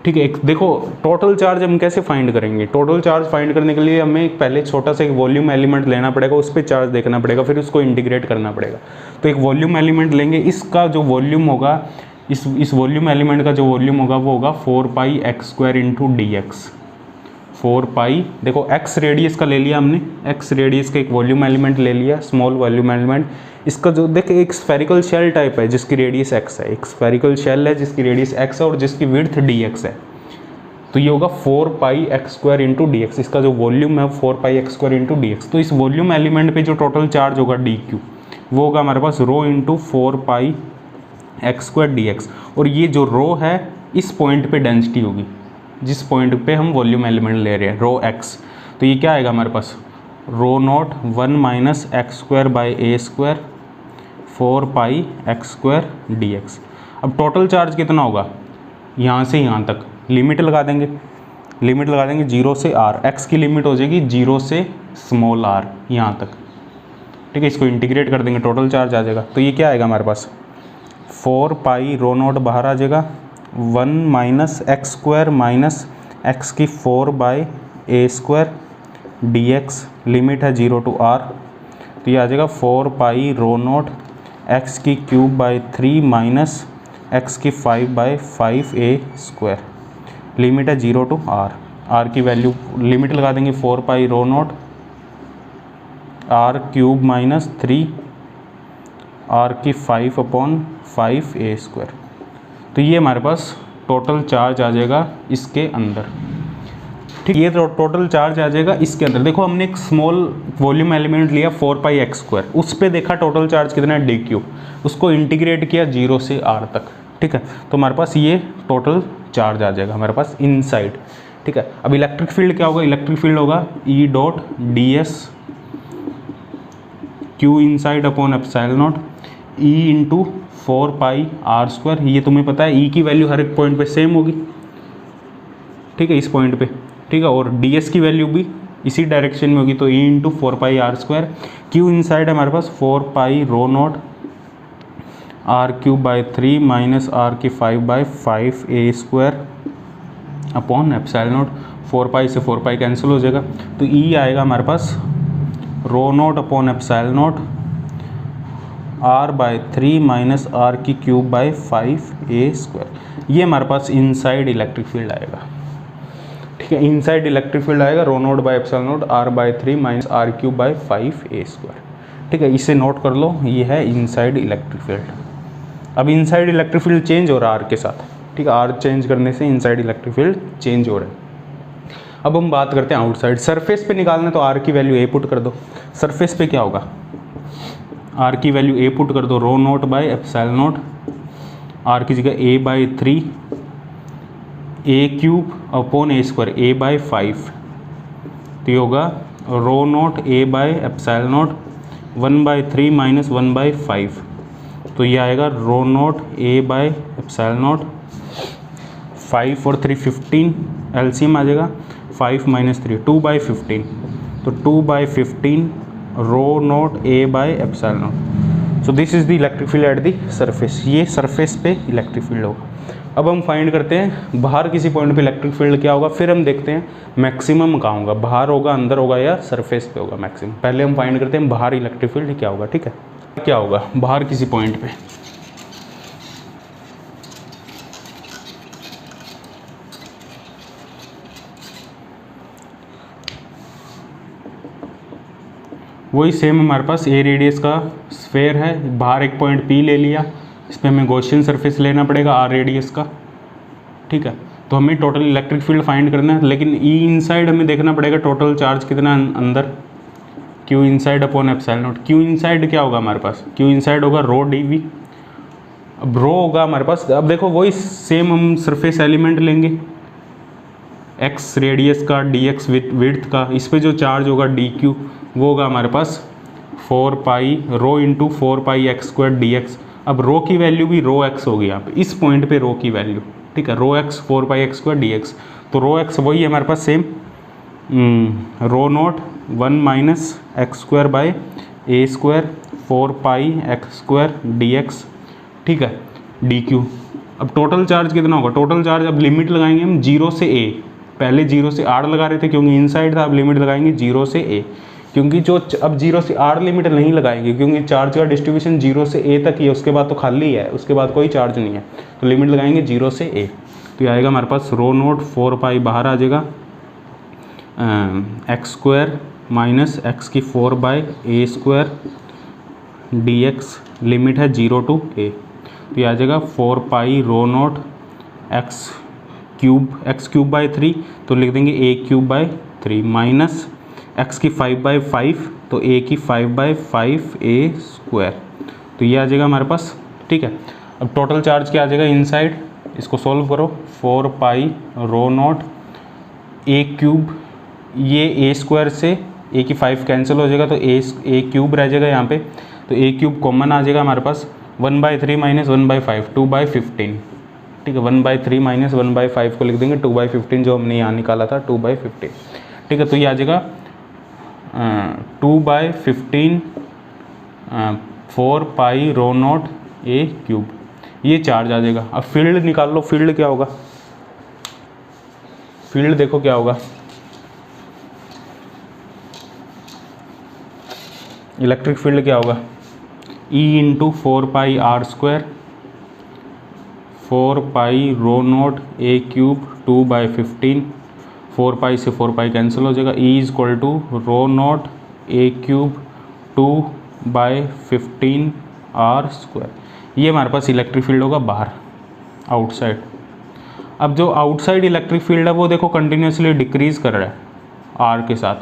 ठीक है। देखो टोटल चार्ज हम कैसे फाइंड करेंगे, टोटल चार्ज फाइंड करने के लिए हमें पहले छोटा सा एक वॉल्यूम एलिमेंट लेना पड़ेगा, उस पर चार्ज देखना पड़ेगा, फिर उसको इंटीग्रेट करना पड़ेगा। तो एक वॉल्यूम एलिमेंट लेंगे, इसका जो वॉल्यूम होगा, इस वॉल्यूम एलिमेंट का जो वॉल्यूम होगा वो होगा 4 पाई x square into d x, 4 पाई, देखो x रेडियस का ले लिया हमने, x रेडियस का एक वॉल्यूम एलिमेंट ले लिया, स्मॉल वॉल्यूम एलिमेंट। इसका जो देख एक स्फेरिकल शेल टाइप है जिसकी रेडियस x है, एक स्फेरिकल शेल है जिसकी रेडियस x है और जिसकी विड्थ dx है। तो ये होगा 4 pi x square into d x, इसका जो वॉल्यूम है 4 pi x square into d x. तो इस वॉल्यूम एलिमेंट पे जो टोटल चार्ज होगा डी क्यू वो होगा हमारे पास rho into 4 pi x square d x. और ये जो रो है इस पॉइंट पे डेंसिटी होगी, जिस पॉइंट पे हम वॉल्यूम एलिमेंट ले रहे हैं, रो एक्स। तो ये क्या आएगा हमारे पास, rho nought 1 minus x square by a square 4 pi x square d x. अब टोटल चार्ज कितना होगा, यहाँ से यहाँ तक लिमिट लगा देंगे, लिमिट लगा देंगे 0 से r, x की लिमिट हो जाएगी 0 से स्मॉल r यहाँ तक, ठीक है। इसको इंटीग्रेट कर देंगे, टोटल चार्ज आ जाएगा। तो ये क्या आएगा हमारे पास, 4 पाई रो नॉट बाहर आ जाएगा, 1 minus x square minus x की 4 by a square d x, limit है 0 टू r। तो ये आ जाएगा 4 पाई रो नॉट एक्स की क्यूब बाई 3 माइनस एक्स की 5 बाई 5 ए स्क्वायर, लिमिट है 0 टू r। r की वैल्यू लिमिट लगा देंगे 4 pi rho nought r cube minus 3 r की 5 अपॉन 5 ए स्क्वायर। तो ये हमारे पास टोटल चार्ज आ जाएगा इसके अंदर, ठीक। ये टोटल चार्ज आ जाएगा इसके अंदर। देखो हमने एक स्मॉल वॉल्यूम एलिमेंट लिया 4 पाई एक्स स्क्वायर, उस पर देखा टोटल चार्ज कितना है डी क्यू, उसको इंटीग्रेट किया 0 से r तक, ठीक है। तो हमारे पास ये टोटल चार्ज आ जाएगा हमारे पास इनसाइड, ठीक है। अब इलेक्ट्रिक फील्ड क्या होगा, इलेक्ट्रिक फील्ड होगा E dot D S Q inside upon epsilon naught E into 4 pi are square. ये तुम्हें पता है ई की वैल्यू हर एक पॉइंट पे सेम होगी, ठीक है, इस पॉइंट पे, ठीक है। और डी एस की वैल्यू भी इसी डायरेक्शन में होगी, तो E into 4 pi are square. Q inside हमारे पास 4 pi rho nought r cube by 3 minus r की 5 by 5 a square upon epsilon nought. 4 pi से 4 पाई कैंसिल हो जाएगा, तो ई आएगा हमारे पास rho nought upon epsilon not r by 3 minus r की क्यूब बाई 5 ए स्क्वायर। ये हमारे पास इनसाइड इलेक्ट्रिक फील्ड आएगा, ठीक है। इनसाइड इलेक्ट्रिक फील्ड आएगा rho nought by epsilon not r by 3 minus r cube by 5 a square, ठीक है। इसे नोट कर लो, ये है इनसाइड इलेक्ट्रिक फील्ड। अब इनसाइड इलेक्ट्रिक फील्ड चेंज हो रहा है आर के साथ, ठीक है। आर चेंज करने से इनसाइड इलेक्ट्रिक फील्ड चेंज हो रहा है। अब हम बात करते हैं आउटसाइड। सरफेस पे निकालना, तो आर की वैल्यू ए पुट कर दो। सरफेस पे क्या होगा, आर की वैल्यू ए पुट कर दो, rho nought by epsilon not, r की जगह a by 3 a cube upon a square, a by 5। तो ये होगा rho note A by epsilon nought 1 by 3 minus 1 by 5। तो ये आएगा rho note A by epsilon nought 5 और 3 15, एलसीएम आ जाएगा 5 माइनस 3 2 बाई 15। तो 2 by 15 rho note A by epsilon naught. So this is the electric field at the surface. ये surface पे electric field होगा। अब हम फाइंड करते हैं बाहर किसी पॉइंट पे इलेक्ट्रिक फील्ड क्या होगा, फिर हम देखते हैं मैक्सिमम कहाँ होगा, बाहर होगा, अंदर होगा या सरफेस पे होगा मैक्सिमम। पहले हम फाइंड करते हैं बाहर इलेक्ट्रिक फील्ड क्या होगा, ठीक है। क्या होगा बाहर किसी पॉइंट पे, वही सेम हमारे पास ए रेडियस का स्फेयर है, बाहर एक पॉइंट पी ले लिया, इस पर हमें गॉसियन सरफेस लेना पड़ेगा आर रेडियस का, ठीक है। तो हमें टोटल इलेक्ट्रिक फील्ड फाइंड करना है, लेकिन ई इनसाइड हमें देखना पड़ेगा टोटल चार्ज कितना अंदर, Q inside upon epsilon naught. Q inside क्या होगा हमारे पास, क्यू इनसाइड होगा रो डी वी। अब रो होगा हमारे पास, अब देखो वही सेम हम सरफेस एलिमेंट लेंगे एक्स रेडियस का डी एक्स विड्थ का, इस पर जो चार्ज होगा डी क्यू वो होगा हमारे पास 4 पाई रो into 4 pi x square d x. अब रो की वैल्यू भी रो एक्स होगी यहाँ पे, इस पॉइंट पे रो की वैल्यू, ठीक है, rho x 4 pi x square d x. तो रो एक्स वही है हमारे पास same, rho nought 1 minus x square by a square 4 pi x square d x, ठीक है, डी क्यू। अब टोटल चार्ज कितना होगा, टोटल चार्ज अब लिमिट लगाएंगे हम 0 से ए, पहले 0 से r लगा रहे थे क्योंकि इनसाइड था, अब लिमिट लगाएंगे 0 से a, क्योंकि जो अब 0 से r लिमिट नहीं लगाएंगे क्योंकि चार्ज का डिस्ट्रीब्यूशन 0 से a तक ही है, उसके बाद तो खाली है, उसके बाद कोई चार्ज नहीं है, तो लिमिट लगाएंगे 0 से a। तो ये आएगा हमारे पास रो नोट 4 पाई बाहर आ जाएगा एक्स स्क्वायर माइनस एक्स की 4/a² dx, लिमिट है 0 to a, तो ये आ जाएगा 4π x³ 3, तो लिख देंगे a³ माइनस x की 5/5, तो a की 5/5a², तो ये आ जाएगा हमारे पास। ठीक है, अब टोटल चार्ज क्या आ जाएगा इनसाइड, इसको सॉल्व करो। 4π a³, ये a² से a की 5 कैंसिल हो जाएगा, तो a³ रह जाएगा यहाँ पे, तो a³ कॉमन आ जाएगा हमारे पास। 1/3 माइनस 1/5 2/15, ठीक है, 1/3 माइनस 1/5 को लिख देंगे 2/15, जो हमने यहाँ निकाला था 2/15। ठीक है, तो ये आ जाएगा 2/15 4π a³, ये चार्ज आ जाएगा। अब फील्ड निकाल लो, फील्ड क्या होगा, फील्ड देखो क्या होगा, इलेक्ट्रिक फील्ड क्या होगा, E × 4πr², 4π a³ 2/15, 4π से 4π कैंसिल हो जाएगा, E = a³ 2/15 r²। ये हमारे पास इलेक्ट्रिक फील्ड होगा बाहर, आउटसाइड। अब जो आउटसाइड इलेक्ट्रिक फील्ड है वो देखो कंटिन्यूसली डिक्रीज कर रहा है आर के साथ,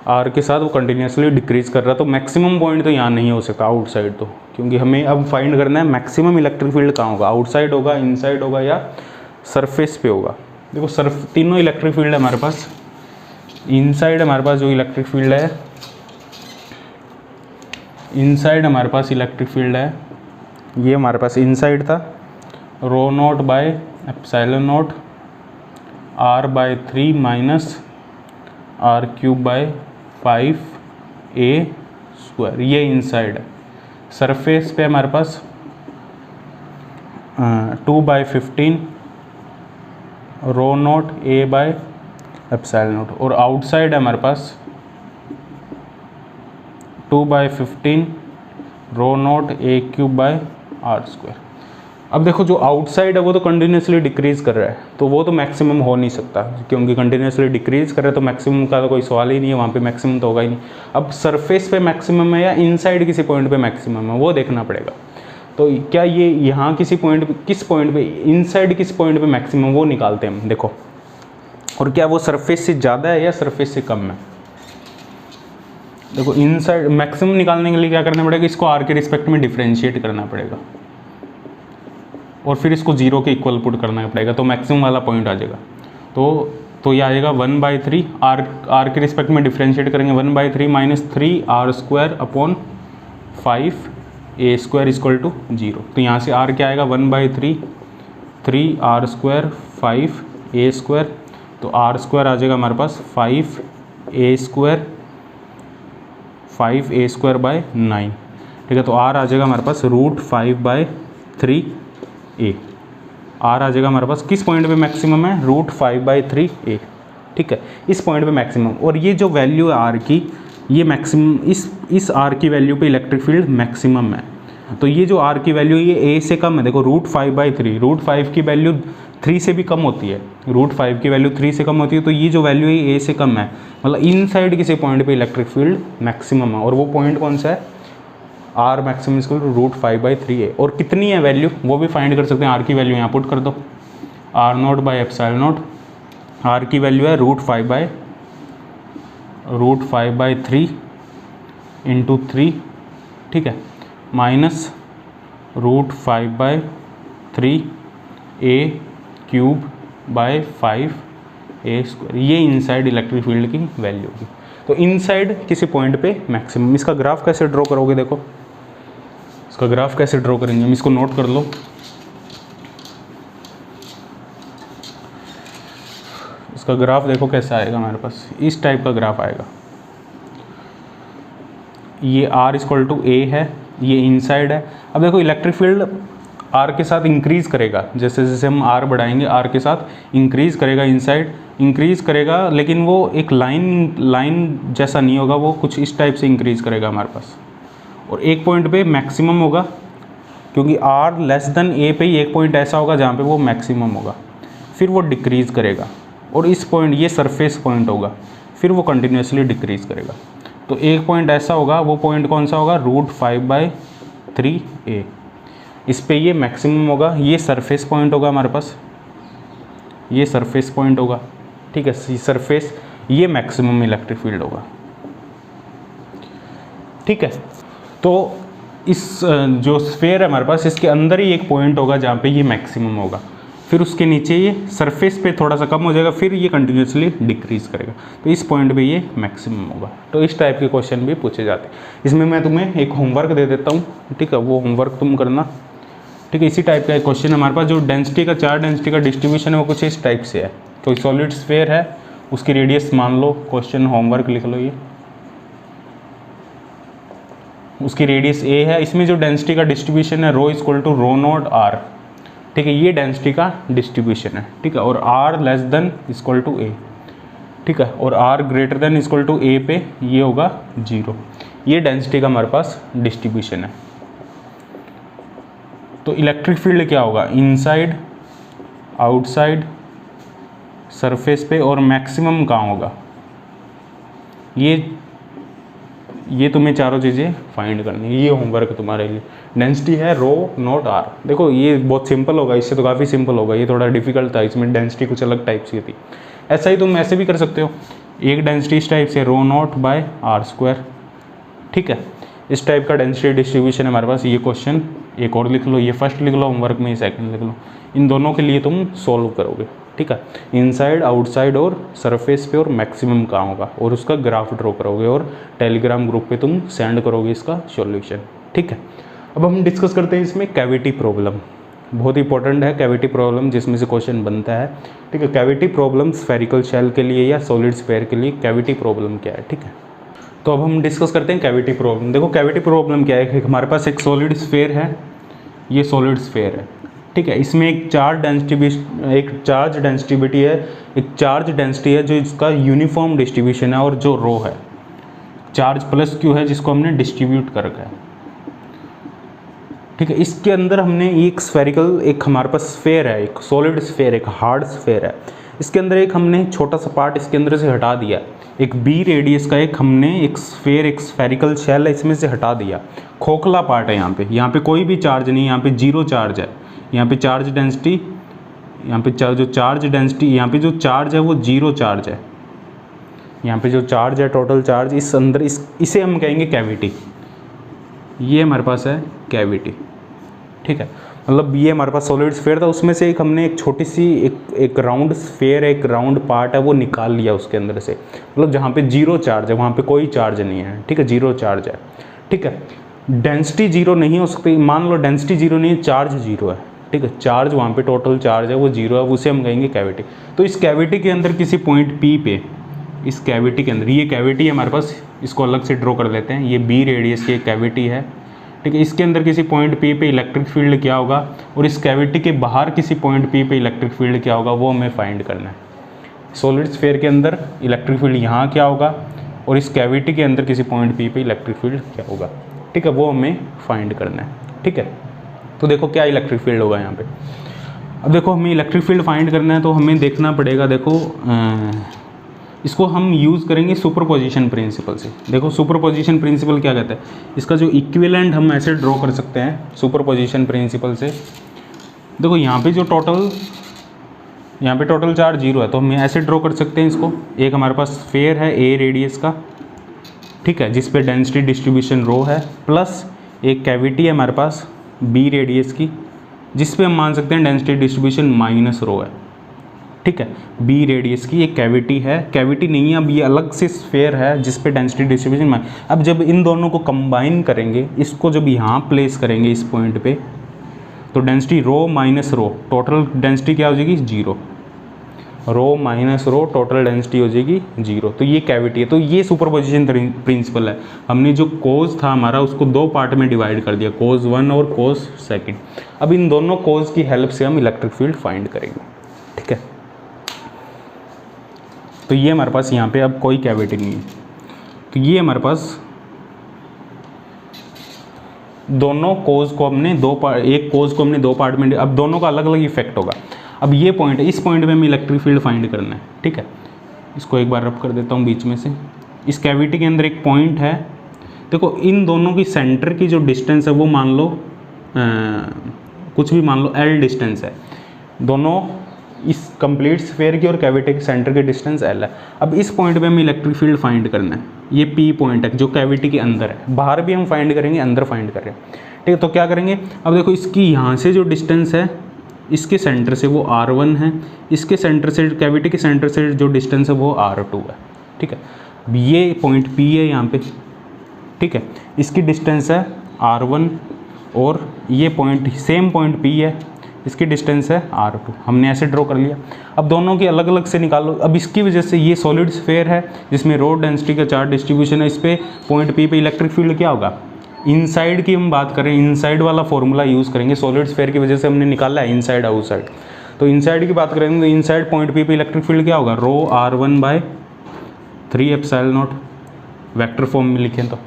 आर के साथ वो कंटिन्यूसली डिक्रीज कर रहा है, तो मैक्सिमम पॉइंट तो यहाँ नहीं हो सकता आउटसाइड, तो क्योंकि हमें अब फाइंड करना है मैक्सिमम इलेक्ट्रिक फील्ड कहाँ होगा, आउटसाइड होगा, इनसाइड होगा या सरफेस पे होगा। देखो तीनों इलेक्ट्रिक फील्ड है हमारे पास। इनसाइड हमारे पास जो इलेक्ट्रिक फील्ड है, इनसाइड हमारे पास इलेक्ट्रिक फील्ड है, ये हमारे पास इनसाइड था, ρ0/ε0 r/3 माइनस r³/5a², ये इनसाइड है। सरफेस पे हमारे पास 2/15 ρ0 a/ε0, और आउटसाइड है हमारे पास 2/15 ρ0 a³/r²। अब देखो जो आउटसाइड है वो तो कंटिन्यूसली डिक्रीज कर रहा है, तो वो तो मैक्सिमम हो नहीं सकता, क्योंकि कंटिन्यूसली डिक्रीज कर रहा है तो मैक्सिमम का तो कोई सवाल ही नहीं है, वहाँ पे मैक्सिमम तो होगा ही नहीं। अब सरफेस पे मैक्सिमम है या इनसाइड किसी पॉइंट पे मैक्सिमम है, वो देखना पड़ेगा। तो क्या ये यहाँ किसी पॉइंट पे, किस पॉइंट पे इनसाइड, किस पॉइंट पे मैक्सिमम, वो निकालते हैं हम, देखो। और क्या वो सरफेस से ज़्यादा है या सरफेस से कम है। देखो इनसाइड मैक्सिमम निकालने के लिए क्या करना पड़ेगा, इसको आर के रिस्पेक्ट में डिफ्रेंशिएट करना पड़ेगा और फिर इसको 0 के इक्वल पुट करना पड़ेगा, तो मैक्सिमम वाला पॉइंट आ जाएगा। तो ये आ जाएगा 1/3, आर के रिस्पेक्ट में डिफ्रेंशिएट करेंगे, 1/3 माइनस 3r² 5a² = 0। तो यहाँ से r क्या आएगा, 1/3 3r² 5a², तो r² आ जाएगा हमारे पास 5a²/9। ठीक है, तो r आ जाएगा हमारे पास √5/3a। आर आ जाएगा हमारे पास किस पॉइंट पे मैक्सिमम है, √5/3a। ठीक है, इस पॉइंट पे मैक्सिमम, और ये जो वैल्यू है आर की, ये मैक्सिमम, इस आर की वैल्यू पे इलेक्ट्रिक फील्ड मैक्सिमम है। तो ये जो आर की वैल्यू ये ए से कम है, देखो √5/3, √5 की वैल्यू 3 से भी कम होती है, √5 की वैल्यू 3 से कम होती है, तो ये जो वैल्यू है ए से कम है, मतलब इनसाइड किसी पॉइंट पे इलेक्ट्रिक फील्ड मैक्सिमम है, और वो पॉइंट कौन सा है, आर मैक्सिमम √5/3a। और कितनी है वैल्यू वो भी फाइंड कर सकते हैं, आर की वैल्यू यहाँ पुट कर दो, r0/ε0, आर की वैल्यू है √5/3 × 3, ठीक है, माइनस √5/3a³/5a², ये इनसाइड इलेक्ट्रिक फील्ड की वैल्यू की। तो इनसाइड किसी पॉइंट पे मैक्सिमम, इसका ग्राफ कैसे ड्रॉ करोगे, देखो इसका ग्राफ कैसे ड्रॉ करेंगे हम, इसको नोट कर लो। इसका ग्राफ देखो कैसा आएगा हमारे पास, इस टाइप का ग्राफ आएगा। ये r = a है, ये इनसाइड है। अब देखो इलेक्ट्रिक फील्ड r के साथ इंक्रीज़ करेगा, जैसे जैसे हम r बढ़ाएंगे r के साथ इंक्रीज़ करेगा, इनसाइड इंक्रीज़ करेगा, लेकिन वो एक लाइन जैसा नहीं होगा, वो कुछ इस टाइप से इंक्रीज़ करेगा हमारे पास, और एक पॉइंट पे मैक्सिमम होगा, क्योंकि r a पे ही एक पॉइंट ऐसा होगा जहाँ पे वो मैक्सिमम होगा, फिर वो डिक्रीज़ करेगा, और इस पॉइंट ये सरफेस पॉइंट होगा, फिर वो कंटिन्यूसली डिक्रीज़ करेगा। तो एक पॉइंट ऐसा होगा, वो पॉइंट कौन सा होगा, √5/3a। इस पे ये मैक्सिमम होगा, ये सरफेस पॉइंट होगा हमारे पास, ये सरफेस पॉइंट होगा, ठीक है, सरफेस, ये मैक्सिमम इलेक्ट्रिक फील्ड होगा, ठीक है। तो इस जो स्फेयर है हमारे पास, इसके अंदर ही एक पॉइंट होगा जहाँ पे ये मैक्सिमम होगा, फिर उसके नीचे ये सरफेस पे थोड़ा सा कम हो जाएगा, फिर ये कंटिन्यूसली डिक्रीज करेगा, तो इस पॉइंट पे ये मैक्सिमम होगा। तो इस टाइप के क्वेश्चन भी पूछे जाते हैं। इसमें मैं तुम्हें एक होमवर्क दे देता हूँ, ठीक है, वो होमवर्क तुम करना, ठीक है। इसी टाइप का एक क्वेश्चन हमारे पास, जो डेंसिटी का, चार्ज डेंसिटी का डिस्ट्रीब्यूशन है वो कुछ इस टाइप से है। कोई सॉलिड स्फेयर है, उसकी रेडियस मान लो, क्वेश्चन होमवर्क लिख लो, ये उसकी रेडियस a है, इसमें जो डेंसिटी का डिस्ट्रीब्यूशन है ρ=ρ0r, ठीक है, ये डेंसिटी का डिस्ट्रीब्यूशन है, ठीक है, और r a, ठीक है, और r a पे ये होगा 0, ये डेंसिटी का हमारे पास डिस्ट्रीब्यूशन है। तो इलेक्ट्रिक फील्ड क्या होगा, इनसाइड, आउटसाइड, सरफेस पे, और मैक्सिमम कहाँ होगा, ये तुम्हें चारों चीज़ें फाइंड करनी है। ये होमवर्क तुम्हारे लिए। डेंसिटी है ρ0r, देखो ये बहुत सिंपल होगा, इससे तो काफ़ी सिंपल होगा, ये थोड़ा डिफिकल्ट था, इसमें डेंसिटी कुछ अलग टाइप की थी। ऐसा ही तुम ऐसे भी कर सकते हो, एक डेंसिटी इस टाइप से ρ0/r², ठीक है, इस टाइप का डेंसिटी डिस्ट्रीब्यूशन है हमारे पास। ये क्वेश्चन एक और लिख लो, ये फर्स्ट लिख लो होमवर्क में, ये सेकंड लिख लो, इन दोनों के लिए तुम सोल्व करोगे, ठीक है, इनसाइड, आउटसाइड और सरफेस पे, और मैक्सिमम कहाँ होगा, और उसका ग्राफ ड्रॉ करोगे और टेलीग्राम ग्रुप पे तुम सेंड करोगे इसका सॉल्यूशन, ठीक है। अब हम डिस्कस करते हैं इसमें कैविटी प्रॉब्लम, बहुत इंपॉर्टेंट है कैविटी प्रॉब्लम, जिसमें से क्वेश्चन बनता है, ठीक है। कैविटी प्रॉब्लम स्फेरिकल शेल के लिए या सॉलिड स्फेयर के लिए कैविटी प्रॉब्लम क्या है, ठीक है। तो अब हम डिस्कस करते हैं कैविटी प्रॉब्लम। देखो कैविटी प्रॉब्लम क्या है, हमारे पास एक सॉलिड स्फेयर है, ये सॉलिड स्फेयर है, ठीक है, इसमें एक चार्ज डेंसिटी है जो इसका यूनिफॉर्म डिस्ट्रीब्यूशन है, और जो रो है चार्ज प्लस क्यू है, जिसको हमने डिस्ट्रीब्यूट कर रखा है, ठीक है। इसके अंदर हमने एक स्फेरिकल, एक हमारे पास स्फेयर है, एक सॉलिड स्फेयर, एक हार्ड स्फेयर है, इसके अंदर एक हमने छोटा सा पार्ट इसके अंदर से हटा दिया, एक बी रेडियस का एक हमने एक स्फेयर, एक स्फेरिकल शेल है, इसमें से हटा दिया, खोखला पार्ट है यहाँ पे कोई भी चार्ज नहीं, यहाँ पे 0 चार्ज है, यहाँ पे चार्ज डेंसिटी, यहाँ पे जो चार्ज डेंसिटी, यहाँ पे जो चार्ज है वो 0 चार्ज है, यहाँ पे जो चार्ज है टोटल चार्ज इस अंदर, इसे हम कहेंगे कैविटी, ये हमारे पास है कैविटी, ठीक है। मतलब ये हमारे पास सॉलिड स्फेयर था, उसमें से एक हमने एक छोटी सी एक राउंड स्फेयर, एक राउंड पार्ट है वो निकाल लिया उसके अंदर से, मतलब जहाँ पे 0 चार्ज है वहाँ पे कोई चार्ज नहीं है, ठीक है, 0 चार्ज है, ठीक है। डेंसिटी 0 नहीं हो सकती, मान लो डेंसिटी 0 नहीं है, चार्ज 0 है, ठीक है, चार्ज वहाँ पे टोटल चार्ज है वो 0 है, उसे हम कहेंगे कैविटी। तो इस कैविटी के अंदर किसी पॉइंट P पे, इस कैविटी के अंदर, ये कैविटी है हमारे पास, इसको अलग से ड्रॉ कर लेते हैं, ये B रेडियस की कैविटी है, ठीक है। इसके अंदर किसी पॉइंट P पे इलेक्ट्रिक फील्ड क्या होगा, और इस कैविटी के बाहर किसी पॉइंट P पे इलेक्ट्रिक फील्ड क्या होगा, वो हमें फाइंड करना है। सॉलिड स्फेयर के अंदर इलेक्ट्रिक फील्ड यहाँ क्या होगा, और इस कैविटी के अंदर किसी पॉइंट P पे इलेक्ट्रिक फील्ड क्या होगा, ठीक है, वो हमें फाइंड करना है, ठीक है। तो देखो क्या इलेक्ट्रिक फील्ड होगा यहाँ पे। अब देखो हमें इलेक्ट्रिक फील्ड फाइंड करना है, तो हमें देखना पड़ेगा, देखो इसको हम यूज़ करेंगे सुपरपोजिशन प्रिंसिपल से। देखो सुपरपोजिशन प्रिंसिपल क्या कहता है, इसका जो इक्विवेलेंट हम ऐसे ड्रॉ कर सकते हैं सुपरपोजिशन प्रिंसिपल से। देखो यहाँ पे टोटल चार्ज 0 है, तो हम ऐसे ड्रॉ कर सकते हैं इसको। एक हमारे पास स्फेयर है A रेडियस का, ठीक है, जिस पे डेंसिटी डिस्ट्रीब्यूशन रो है, प्लस एक कैविटी है हमारे पास B रेडियस की, जिस पे हम मान सकते हैं डेंसिटी डिस्ट्रीब्यूशन माइनस रो है, ठीक है। B रेडियस की एक कैविटी है, कैविटी नहीं है, अब ये अलग से स्फेयर है जिस पे डेंसिटी डिस्ट्रीब्यूशन। अब जब इन दोनों को कंबाइन करेंगे, इसको जब यहाँ प्लेस करेंगे इस पॉइंट पे, तो density rho minus rho, total density क्या हो जाएगी 0, rho minus rho, total density हो जाएगी 0। तो ये कैविटी है। तो ये सुपरपोजिशन प्रिंसिपल है। हमने जो कोज था हमारा उसको 2 पार्ट में डिवाइड कर दिया, कोज 1 और कोज 2। अब इन दोनों कोज की हेल्प से हम इलेक्ट्रिक फील्ड फाइंड करेंगे, ठीक है। तो ये हमारे पास यहाँ पे अब कोई कैविटी नहीं है, तो ये हमारे पास दोनों कोज को हमने एक कोज को हमने 2 पार्ट में, अब दोनों का अलग अलग इफेक्ट होगा। अब ये पॉइंट है, इस पॉइंट पे हमें इलेक्ट्रिक फील्ड फाइंड करना है, ठीक है। इसको एक बार रब कर देता हूँ बीच में से। इस कैविटी के अंदर एक पॉइंट है, देखो इन दोनों की सेंटर की जो डिस्टेंस है वो मान लो कुछ भी मान लो L डिस्टेंस है, दोनों इस कंप्लीट स्फीयर की और कैविटी के सेंटर की डिस्टेंस L है। अब इस पॉइंट पे हमें इलेक्ट्रिक फील्ड फाइंड करना है, ये P पॉइंट है जो कैविटी के अंदर है, बाहर भी हम फाइंड करेंगे, अंदर फाइंड कर रहे हैं, ठीक है। तो क्या करेंगे, अब देखो इसकी यहाँ से जो डिस्टेंस है इसके सेंटर से वो R1 है, इसके सेंटर से कैविटी के सेंटर से जो डिस्टेंस है वो R2 है, ठीक है। अब ये पॉइंट P है यहाँ पे, ठीक है, इसकी डिस्टेंस है R1 और ये पॉइंट सेम पॉइंट P है, इसकी डिस्टेंस है R2। हमने ऐसे ड्रॉ कर लिया। अब दोनों की अलग अलग से निकालो। अब इसकी वजह से ये सॉलिड स्फीयर है जिसमें रो डेंसिटी का चार्ज डिस्ट्रीब्यूशन है, इस पे पॉइंट P पे इलेक्ट्रिक फील्ड क्या होगा, इनसाइड की हम बात करें, इनसाइड वाला फॉर्मूला यूज़ करेंगे, सॉलिड स्फीयर की वजह से हमने निकाला है इनसाइड आउटसाइड। तो इनसाइड की बात करेंगे तो इनसाइड पॉइंट P पे इलेक्ट्रिक फील्ड क्या होगा, रो R1/3 ε0, वेक्टर फॉर्म में लिखें तो,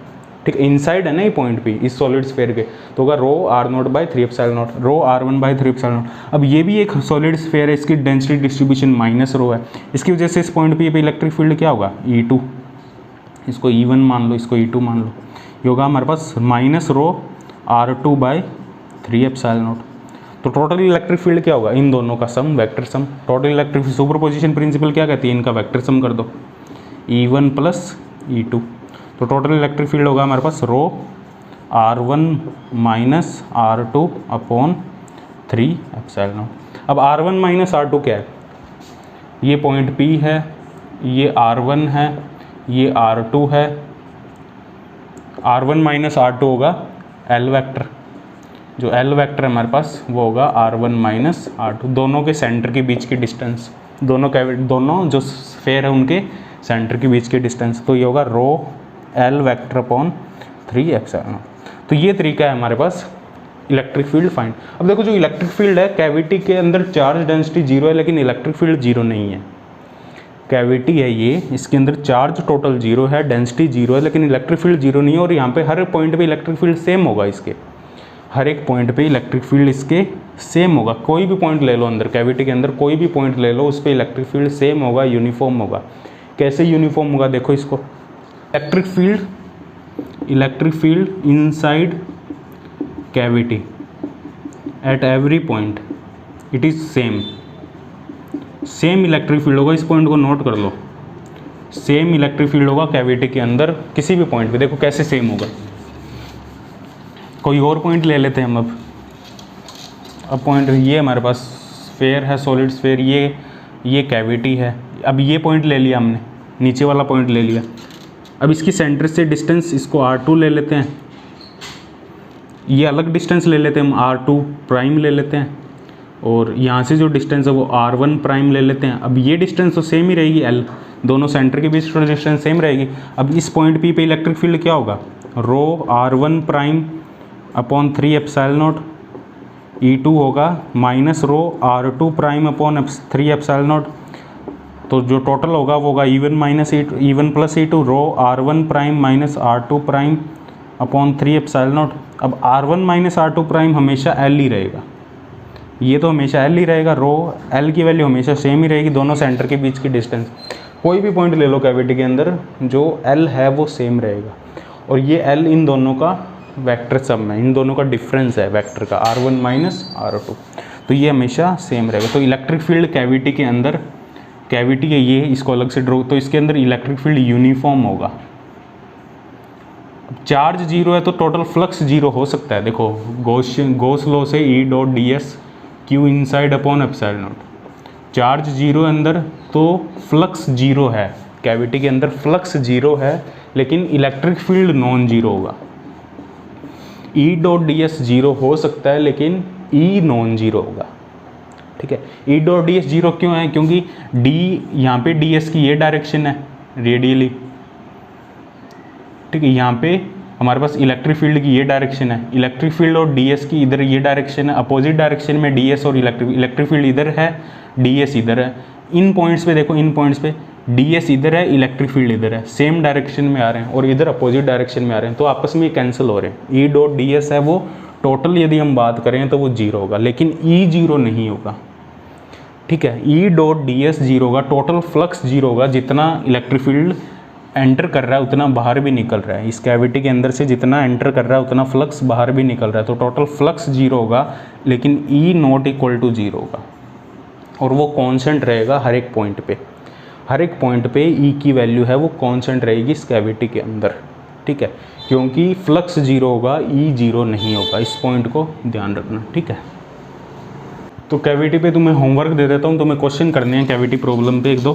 ठीक है। इनसाइड है ना ये पॉइंट P इस सॉलिड स्फीयर के, तो होगा रो R0/3 ε0, रो R1/3 ε0। अब ये भी एक सॉलिड स्फीयर है, इसकी डेंसिटी डिस्ट्रीब्यूशन माइनस रो है, इसकी वजह से इस पॉइंट P पे इलेक्ट्रिक फील्ड क्या होगा, E2, इसको E1 मान लो, इसको E2 मान लो, ये होगा हमारे पास माइनस रो R2/3 ε0। तो टोटल इलेक्ट्रिक फील्ड क्या होगा, इन दोनों का sum, vector sum. Total electric superposition principle क्या कहती है, इनका वेक्टर सम कर दो, E1 + E2। तो टोटल इलेक्ट्रिक फील्ड होगा हमारे पास रो R1 - R2/3 ε0। अब R1 - R2 क्या है, ये पॉइंट P है, ये R1 है, ये R2 है, R1 - R2 होगा L वेक्टर, जो L वेक्टर है हमारे पास वो होगा R1 - R2, दोनों के सेंटर के बीच की डिस्टेंस, दोनों जो स्फीयर है उनके सेंटर के बीच की डिस्टेंस, तो ये होगा रो L वेक्टर/3 ε0। तो ये तरीका है हमारे पास इलेक्ट्रिक फील्ड फाइंड। अब देखो जो इलेक्ट्रिक फील्ड है, कैविटी के अंदर चार्ज डेंसिटी 0 है लेकिन इलेक्ट्रिक फील्ड 0 नहीं है। कैविटी है ये, इसके अंदर चार्ज टोटल 0 है, डेंसिटी 0 है, लेकिन इलेक्ट्रिक फील्ड 0 नहीं है। और यहाँ पे हर पॉइंट पे इलेक्ट्रिक फील्ड सेम होगा, इसके हर एक पॉइंट पे इलेक्ट्रिक फील्ड इसके सेम होगा। कोई भी पॉइंट ले लो अंदर, कैविटी के अंदर कोई भी पॉइंट ले लो, उस पर इलेक्ट्रिक फील्ड सेम होगा, यूनिफॉर्म होगा। कैसे यूनिफॉर्म होगा, देखो इसको, electric field inside cavity eight every point it is same electric field होगा। इस पॉइंट को नोट कर लो, सेम इलेक्ट्रिक फील्ड होगा कैविटी के अंदर किसी भी पॉइंट पे। देखो कैसे सेम होगा, कोई और पॉइंट ले लेते हैं हम। अब पॉइंट ये हमारे पास स्फीयर है, सॉलिड स्फीयर, ये कैविटी है। अब ये पॉइंट ले लिया हमने, नीचे वाला पॉइंट ले लिया। अब इसकी सेंटर से डिस्टेंस, इसको R2 ले लेते हैं, ये अलग डिस्टेंस ले लेते हैं हम, R2' ले लेते हैं, और यहाँ से जो डिस्टेंस है वो R1' ले लेते हैं। अब ये डिस्टेंस तो सेम ही रहेगी, L, दोनों सेंटर के बीच की डिस्टेंस सेम रहेगी। अब इस पॉइंट P पे इलेक्ट्रिक फील्ड क्या होगा, रो R1'/3 ε0, E2 होगा माइनस रो R2'/3 ε0। तो जो टोटल होगा वो होगा E1 + E2 रो R1' - R2'/3 ε0। अब R1 - R2' हमेशा L ही रहेगा, ये तो हमेशा L ही रहेगा, रो L की वैल्यू हमेशा सेम ही रहेगी, दोनों सेंटर के बीच की डिस्टेंस। कोई भी पॉइंट ले लो कैविटी के अंदर, जो L है वो सेम रहेगा, और ये L इन दोनों का वेक्टर सम है, इन दोनों का डिफरेंस है वेक्टर का, R1 - R2, तो ये हमेशा सेम रहेगा। तो इलेक्ट्रिक फील्ड कैविटी के अंदर, कैविटी है ये, इसको अलग से ड्रॉ, तो इसके अंदर इलेक्ट्रिक फील्ड यूनिफॉर्म होगा। चार्ज 0 है तो टोटल फ्लक्स 0 हो सकता है। देखो गॉस लॉ से E.ds Q inside/ε0, चार्ज 0 अंदर तो फ्लक्स 0 है, कैविटी के अंदर फ्लक्स 0 है लेकिन इलेक्ट्रिक फील्ड नॉन जीरो होगा। E.ds 0 हो सकता है लेकिन E नॉन जीरो होगा, ठीक है। E.ds 0 क्यों है, क्योंकि D यहाँ पे ds की ये डायरेक्शन है रेडियली, ठीक है। यहाँ पे हमारे पास इलेक्ट्रिक फील्ड की ये डायरेक्शन है, इलेक्ट्रिक फील्ड और ds की इधर ये डायरेक्शन है, अपोजिट डायरेक्शन में ds और इलेक्ट्रिक फील्ड इधर है, ds इधर है। इन पॉइंट्स पे देखो, इन पॉइंट्स पे ds इधर है, इलेक्ट्रिक फील्ड इधर है, सेम डायरेक्शन में आ रहे हैं और इधर अपोजिट डायरेक्शन में आ रहे हैं, तो आपस में कैंसिल हो रहे हैं। E.ds है वो टोटल यदि हम बात करें तो वो 0 होगा, लेकिन E 0 नहीं होगा। ठीक है। E dot D S zero होगा, टोटल फ्लक्स जीरो होगा, जितना इलेक्ट्रिक फील्ड एंटर कर रहा है उतना बाहर भी निकल रहा है। इस कैविटी के अंदर से जितना एंटर कर रहा है उतना फ्लक्स बाहर भी निकल रहा है, तो टोटल फ्लक्स जीरो होगा, लेकिन ई नॉट इक्वल टू जीरो होगा और वो कांस्टेंट रहेगा हर एक पॉइंट पे। हर एक पॉइंट पे ई की वैल्यू है वो कांस्टेंट रहेगी इस कैविटी के अंदर, ठीक है, क्योंकि फ्लक्स जीरो होगा, ई जीरो नहीं होगा। इस पॉइंट को ध्यान रखना, ठीक है। तो कैविटी पे तुम्हें होमवर्क दे देता हूँ, तुम्हें क्वेश्चन करने हैं कैविटी प्रॉब्लम पे 1-2,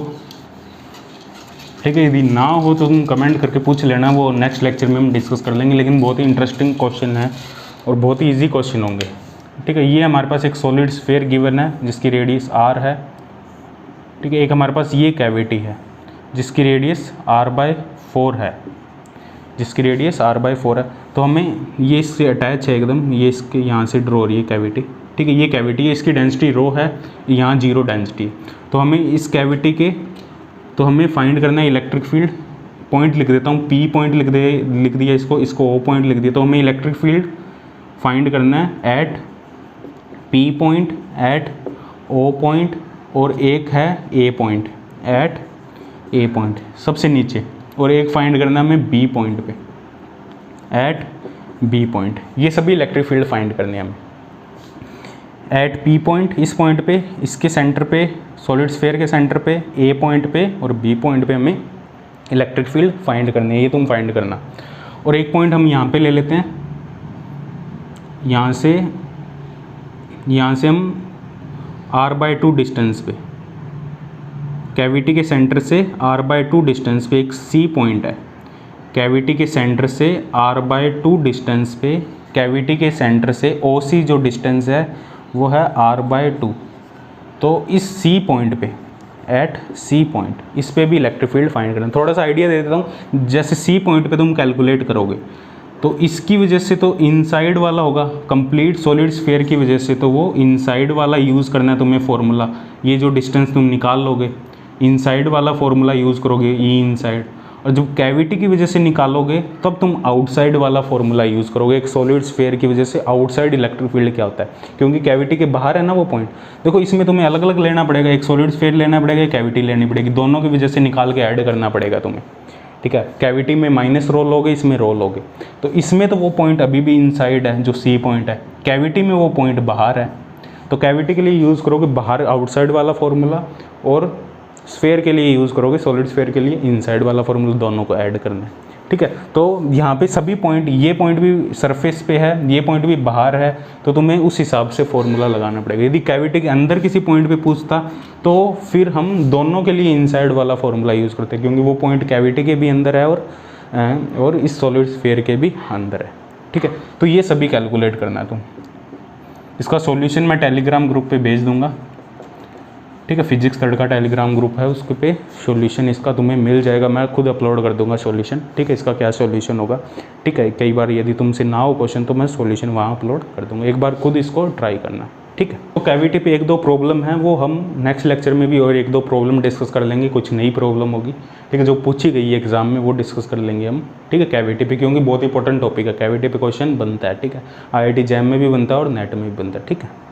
ठीक है। यदि ना हो तो तुम कमेंट करके पूछ लेना, वो नेक्स्ट लेक्चर में हम डिस्कस कर लेंगे, लेकिन बहुत ही इंटरेस्टिंग क्वेश्चन है और बहुत ही ईजी क्वेश्चन होंगे, ठीक है। ये हमारे पास एक सॉलिड स्फीयर गिवन है जिसकी रेडियस r है, ठीक है। एक हमारे पास ये कैविटी है जिसकी रेडियस r/4 है, जिसकी रेडियस r/4 है। तो हमें ये इससे अटैच है एकदम, ये इसके यहाँ से ड्रॉ हो रही है कैविटी, ठीक है। ये कैविटी है, इसकी डेंसिटी रो है, यहाँ जीरो डेंसिटी है। तो हमें इस कैविटी के, तो हमें फाइंड करना है इलेक्ट्रिक फील्ड। पॉइंट लिख देता हूँ, P पॉइंट लिख दिया इसको O पॉइंट लिख दिया। तो हमें इलेक्ट्रिक फील्ड फाइंड करना है at P point, at O point और एक है A point, at A point सबसे नीचे, और एक फाइंड करना है हमें B पॉइंट पे, एट B पॉइंट। ये सभी इलेक्ट्रिक फील्ड फाइंड करने हैं हमें। एट P पॉइंट, इस पॉइंट पे, इसके सेंटर पे, सॉलिड स्फीयर के सेंटर पे, A पॉइंट पे और B पॉइंट पे हमें इलेक्ट्रिक फील्ड फाइंड करनी है, ये तुम फाइंड करना। और एक पॉइंट हम यहाँ पे ले लेते हैं, यहाँ से हम r/2 डिस्टेंस पे, कैविटी के सेंटर से r/2 डिस्टेंस पे एक C पॉइंट है। कैविटी के सेंटर से r/2 डिस्टेंस पे, कैविटी के सेंटर से OC जो डिस्टेंस है वो है r/2। तो इस C पॉइंट पे, एट C पॉइंट, इस पे भी इलेक्ट्रिक फील्ड फाइंड करना। थोड़ा सा आइडिया दे देता हूँ, जैसे C पॉइंट पे तुम कैलकुलेट करोगे तो इसकी वजह से तो इनसाइड वाला होगा, कंप्लीट सॉलिड स्फीयर की वजह से तो वो इनसाइड वाला यूज़ करना है तुम्हें फॉर्मूला। ये जो डिस्टेंस तुम निकाल लोगे इनसाइड वाला फॉर्मूला यूज़ करोगे, ई इनसाइड। और जब कैविटी की वजह से निकालोगे तब तुम आउटसाइड वाला फॉर्मूला यूज़ करोगे। एक सॉलिड स्फीयर की वजह से आउटसाइड इलेक्ट्रिक फील्ड क्या होता है, क्योंकि कैविटी के बाहर है ना वो पॉइंट। देखो इसमें तुम्हें अलग अलग लेना पड़ेगा, एक सॉलिड स्फीयर लेना पड़ेगा, एक कैविटी लेनी पड़ेगी, दोनों की वजह से निकाल के ऐड करना पड़ेगा तुम्हें, ठीक है। कैविटी में माइनस रो लोगे, इसमें रो लोगे। तो इसमें तो वो पॉइंट अभी भी इनसाइड है जो C पॉइंट है, कैविटी में वो पॉइंट बाहर है। तो कैविटी के लिए यूज़ करोगे बाहर आउटसाइड वाला फॉर्मूला, और स्फीयर के लिए यूज़ करोगे, सॉलिड स्फीयर के लिए इनसाइड वाला फॉर्मूला, दोनों को ऐड करना है, ठीक है। तो यहाँ पे सभी पॉइंट, ये पॉइंट भी सरफेस पे है, ये पॉइंट भी बाहर है, तो तुम्हें उस हिसाब से फॉर्मूला लगाना पड़ेगा। यदि कैविटी के अंदर किसी पॉइंट पे पूछता तो फिर हम दोनों के लिए इनसाइड वाला फॉर्मूला यूज़ करते हैं, क्योंकि वो पॉइंट कैविटी के भी अंदर है और इस सॉलिड स्फीयर के भी अंदर है, ठीक है। तो ये सभी कैलकुलेट करना है तुम। इसका सॉल्यूशन मैं टेलीग्राम ग्रुप पे भेज दूंगा, ठीक है। फिजिक्स थर्ड का टेलीग्राम ग्रुप है, उसके पे सॉल्यूशन इसका तुम्हें मिल जाएगा, मैं खुद अपलोड कर दूंगा सॉल्यूशन, ठीक है। इसका क्या सॉल्यूशन होगा, ठीक है। कई बार यदि तुमसे ना हो क्वेश्चन तो मैं सॉल्यूशन वहाँ अपलोड कर दूंगा, एक बार खुद इसको ट्राई करना, ठीक है। तो कैविटी पे 1-2 प्रॉब्लम है, वो हम नेक्स्ट लेक्चर में भी और 1-2 प्रॉब्लम डिस्कस कर लेंगे, कुछ नई प्रॉब्लम होगी, ठीक है, जो पूछी गई है एग्जाम में वो डिस्कस कर लेंगे हम, ठीक है, कैविटी पे, क्योंकि बहुत इंपॉर्टेंट टॉपिक है। कैविटी पे क्वेश्चन बनता है, ठीक है, IIT जैम में भी बनता है और नेट में भी बनता है, ठीक है।